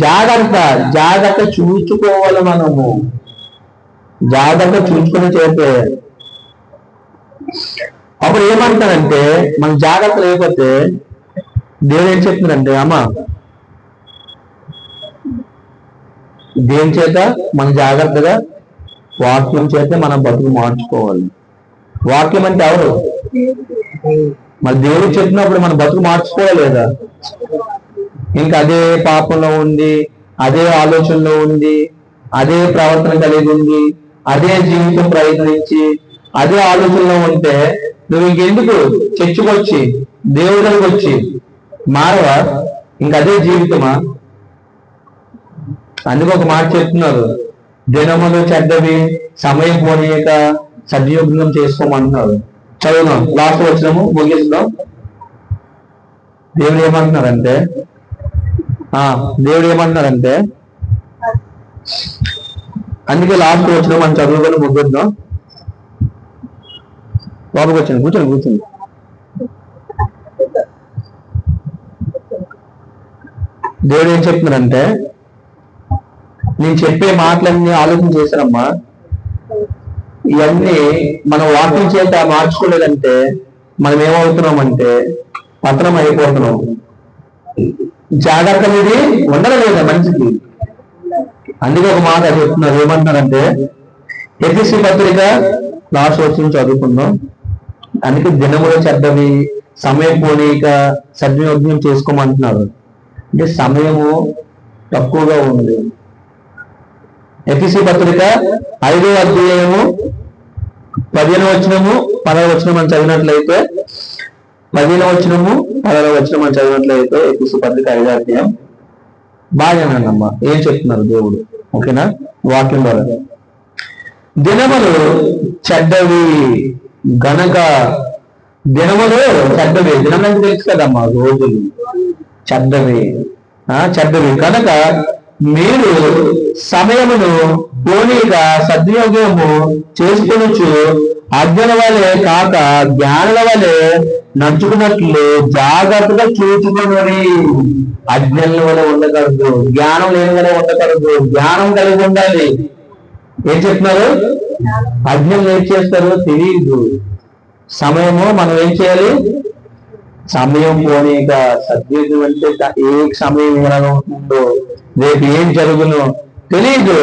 జాగ్రత్త చూచుకోవాలి మనము, జాగ్రత్త చూసుకుని చేస్తే. అప్పుడు ఏమంటాడంటే మనం జాగ్రత్త లేకపోతే దేవుడు ఏం చెప్తున్నాడంటే, అమ్మ దేని చేత మనం జాగ్రత్తగా వాక్యం చేత మనం బతుకు మార్చుకోవాలి. వాక్యం అంటే ఎవరు? మరి దేవుడు చెప్పినప్పుడు మన బతుకు మార్చుకోవాలి లేదా? ఇంకా అదే పాపంలో ఉంది, అదే ఆలోచనలో ఉంది, అదే ప్రవర్తన కలిగి ఉంది, అదే జీవితం ప్రయత్నించి అదే ఆలోచనలో ఉంటే నువ్వు ఇంకెందుకు చర్చకొచ్చి దేవుడికి వచ్చి మారవా? ఇంక అదే జీవితమా? అందుకు ఒక మాట చెప్తున్నారు, దినములు చెడ్డవి, సమయం పోనీయక సద్వినియోగం చేసుకోమంటున్నారు. చదువుదాం, లాస్ట్ వచ్చినాము, ముగిస్తాం. దేవుడు ఏమంటున్నారంటే అందుకే లాస్ట్ వచ్చిన మనం చదువుకొని ముగ్గుద్దాం. బాబుకి వచ్చాను, కూర్చోండి. దేవుడు ఏం చెప్తున్నారంటే, నేను చెప్పే మాటలన్నీ ఆలోచన చేశానమ్మా, ఇవన్నీ మనం వాక్యం చేత మార్చుకోలేదంటే మనం ఏమవుతున్నామంటే పతనం అయిపోతున్నాం. జాగ్రత్త అనేది ఉండలేదు మనిషికి. అందుకే ఒక మాట చెప్తున్నారు, ఏమంటున్నారంటే ఎఫెసీ పత్రిక లాస్ట్ వచ్చి చదువుకుందాం. అందుకే దినములు చెడ్డవి, సమయం పోనీక సద్వినియోగం చేసుకోమంటున్నారు. అంటే సమయము తక్కువగా ఉంది. ఎఫెసీ పత్రిక 5వ అధ్యాయము 15వ వచనము 16వ వచనం మనం చదివినట్లయితే, 15వ వచనము 16వ వచనం మనం చదివినట్లయితే ఎఫెసీ పత్రిక 5వ అధ్యాయం బాగానేనమ్మా. ఏం చెప్తున్నారు దేవుడు? ఓకేనా? వాక్యం ద్వారా దినములు చెడ్డవి గనక, దినములు చెడ్డవి, దినం అంటే తెలుసు కదమ్మా, రోజులు చెడ్డవి కనుక మీరు సమయమును పోనీగా సద్వినియోగము చేసుకొనొచ్చు, అజ్ఞాన వలె కాక జ్ఞానుల వలె నడుచుకున్నట్లు జాగ్రత్తగా చూచుకుని. అజ్ఞానుల వలె ఉండకూడదు, జ్ఞానం లేని వలె ఉండకూడదు, జ్ఞానం కలిగి ఉండాలి. ఏం చెప్తున్నారు? అజ్ఞానులు ఏం చేస్తారు తెలియదు. సమయము మనం ఏం చేయాలి? సమయం పోనీక సద్వినియోగం అంటే ఏ సమయం ఏమవుతుందో, రేపు ఏం జరుగునో తెలియదు.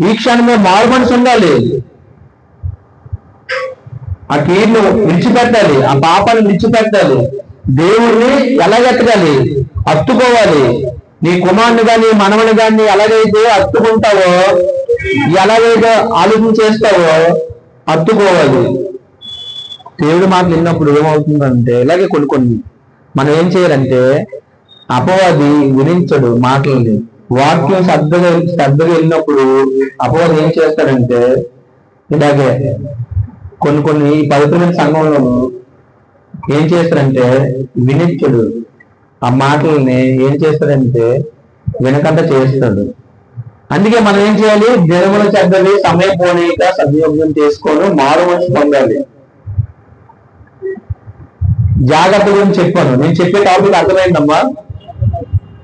ఈ క్షణమే మారు మనసు ఉండాలి. ఆ కీడును విడిచిపెట్టాలి, ఆ పాపాన్ని విడిచిపెట్టాలి, దేవుడిని ఎలాగెత్తగాలి? హత్తుకోవాలి. నీ కుమారుని కానీ మనవని కానీ ఎలాగైతే హత్తుకుంటావో, ఎలాగైతే ఆలోచన చేస్తావో హత్తుకోవాలి. దేవుడి మాటలు విన్నప్పుడు ఏమవుతుందంటే, ఇలాగే కొన్ని మనం ఏం చేయాలంటే, అపవాది వినించడు మాటలని. వాక్యం శ్రద్ధగా వెళ్ళినప్పుడు అపవాది ఏం చేస్తాడంటే, ఇలాగే కొన్ని పవిత్రమైన సంఘంలోనూ ఏం చేస్తాడంటే వినించడు. ఆ మాటలని ఏం చేస్తాడంటే వినకంట చేస్తాడు. అందుకే మనం ఏం చేయాలి? దినముల చెడ్డవి, సమయం పోనీక సద్వినియోగం చేసుకొని మారు మనసు పొందాలి. జాగ్రత్త గురించి చెప్పాను. నేను చెప్పే టాపిక్ అర్థమైందమ్మా?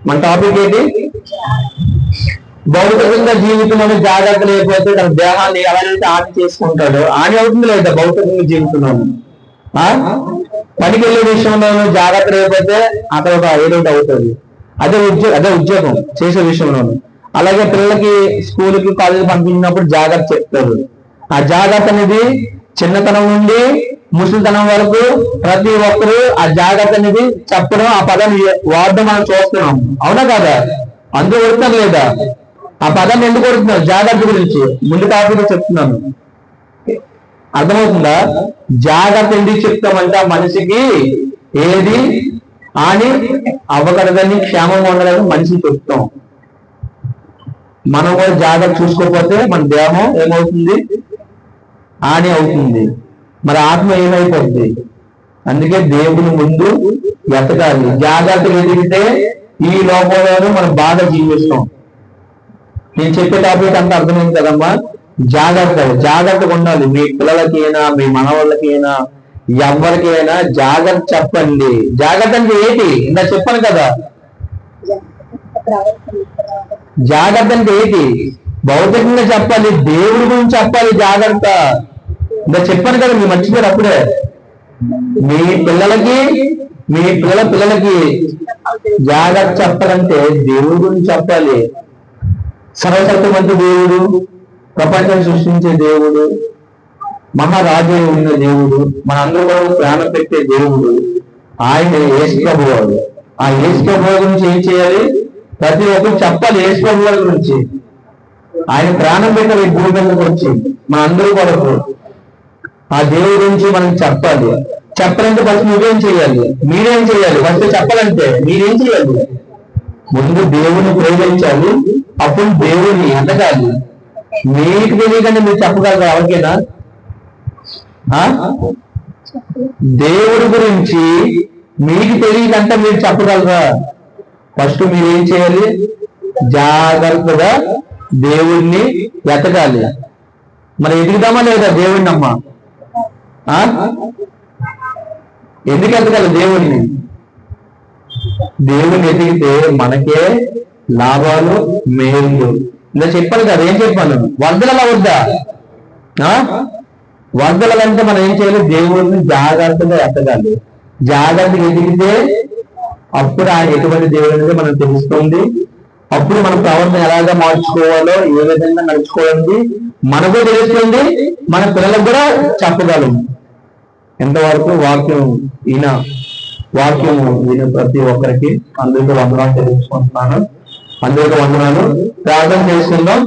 మన టాపిక్ ఏంటి? భౌతికంగా జీవితంలో జాగ్రత్త లేకపోతే తన దేహాన్ని ఎవరైతే హాని చేసుకుంటాడో హాని అవుతుంది లేదా? భౌతికంగా జీవితంలోను పనికి వెళ్ళే విషయంలోనూ జాగ్రత్త లేకపోతే అక్కడ ఒక ఏదో అవుతుంది. అదే ఉద్యోగం చేసే విషయంలోను. అలాగే పిల్లలకి స్కూల్కి కాలేజీకి పంపించినప్పుడు జాగ్రత్త చెప్తారు. ఆ జాగ్రత్త అనేది చిన్నతనం నుండి ముసలితనం వరకు ప్రతి ఒక్కరూ ఆ జాగ్రత్త అనేది చెప్పడం, ఆ పదాన్ని వాడడం మనం చూస్తున్నాం. అవునా కదా? అందుకు కొడుతున్నారు లేదా? ఆ పదాన్ని ఎందుకు కొడుతున్నారు? జాగ్రత్త గురించి ముందు టాపిక్ చెప్తున్నాను. అర్థమవుతుందా? జాగ్రత్త ఎందుకు చెప్తామంటే ఆ మనిషికి ఏది హాని అవ్వకూడదని, క్షేమంగా ఉండదని మనిషికి చెప్తాం. మనం కూడా జాగ్రత్త చూసుకోకపోతే మన దేహం ఏమవుతుంది? హాని అవుతుంది. మరి ఆత్మ ఏమైపోద్ది? అందుకే దేవుని ముందు ఎతకాలి. జాగ్రత్తగా ఎదిగితే ఈ లోకంలోనూ మనం బాగా జీవిస్తాం. నేను చెప్పే టాపిక్ అంతా అర్థమైంది కదమ్మా. జాగ్రత్తగా ఉండాలి. మీ పిల్లలకైనా మీ మనవాళ్ళకైనా ఎవరికైనా జాగ్రత్త చెప్పండి. జాగ్రత్త అంటే ఏంటి? ఇందా చెప్పాను కదా, జాగ్రత్త అంటే ఏంటి? భౌతికంగా చెప్పాలి, దేవుడి గురించి చెప్పాలి జాగ్రత్త. ఇందా చెప్పాను కదా, మీరు మర్చిపోయారు అప్పుడే. మీ పిల్లలకి మీ పిల్లలకి జాగ్రత్త చెప్పాలంటే దేవుడి గురించి చెప్పాలి. సర్వశక్తిమంతుడు దేవుడు, ప్రపంచాన్ని సృష్టించే దేవుడు, మహారాజు ఉన్న దేవుడు, మనందరూ కూడా ప్రాణం పెట్టే దేవుడు ఆయన యేసు ప్రభువాడు. ఆ యేసు ప్రభువు గురించి ఏం చేయాలి? ప్రతి ఒక్కరు చెప్పాలి యేసు ప్రభువు గురించి. ఆయన ప్రాణం పెట్టాలి ఈ భూమి మీదకి వచ్చి మనందరూ కొరకు. ఆ దేవుడి గురించి మనం చెప్పాలి. చెప్పాలంటే ఫస్ట్ నువ్వేం చేయాలి? మీరేం చేయాలి? ఫస్ట్ చెప్పాలంటే మీరేం చేయాలి? ముందు దేవుని ప్రేమించాలి, అప్పుడు దేవుని ఎదగాలి. మీకు తెలియకంటే మీరు చెప్పగలరా ఎవరికైనా? దేవుడి గురించి మీకు తెలియకంటే మీరు చెప్పగలరా? ఫస్ట్ మీరేం చేయాలి? జాగ్రత్తగా దేవుణ్ణి ఎతకాలి. మరి ఎదుగుదామా లేదా దేవుణ్ణి అమ్మా? ఎందుకు ఎతకాలి దేవుణ్ణి? దేవుని ఎదిగితే మనకే లాభాలు మేలు. ఇలా చెప్పాను కదా, ఏం చెప్పాను? వరదల వద్దా? వరదలంటే మనం ఏం చేయాలి? దేవుడిని జాగ్రత్తగా ఎత్తగాలి. జాగ్రత్తగా ఎదిగితే అప్పుడు ఆయన ఎటువంటి దేవుడు అనేది మనకు తెలుస్తుంది. అప్పుడు మన ప్రవర్తన ఎలాగా మార్చుకోవాలో, ఏ విధంగా నడుచుకోవాలి మనకు తెలుస్తుంది, మన పిల్లలకు కూడా చెప్పగలము. ఎంతవరకు వాక్యం విన ప్రతి ఒక్కరికి అందరికీ వందనాలు తెలుసుకుంటున్నాను. అందరికీ వందనాలు. ప్రార్థన చేసుకుందాం.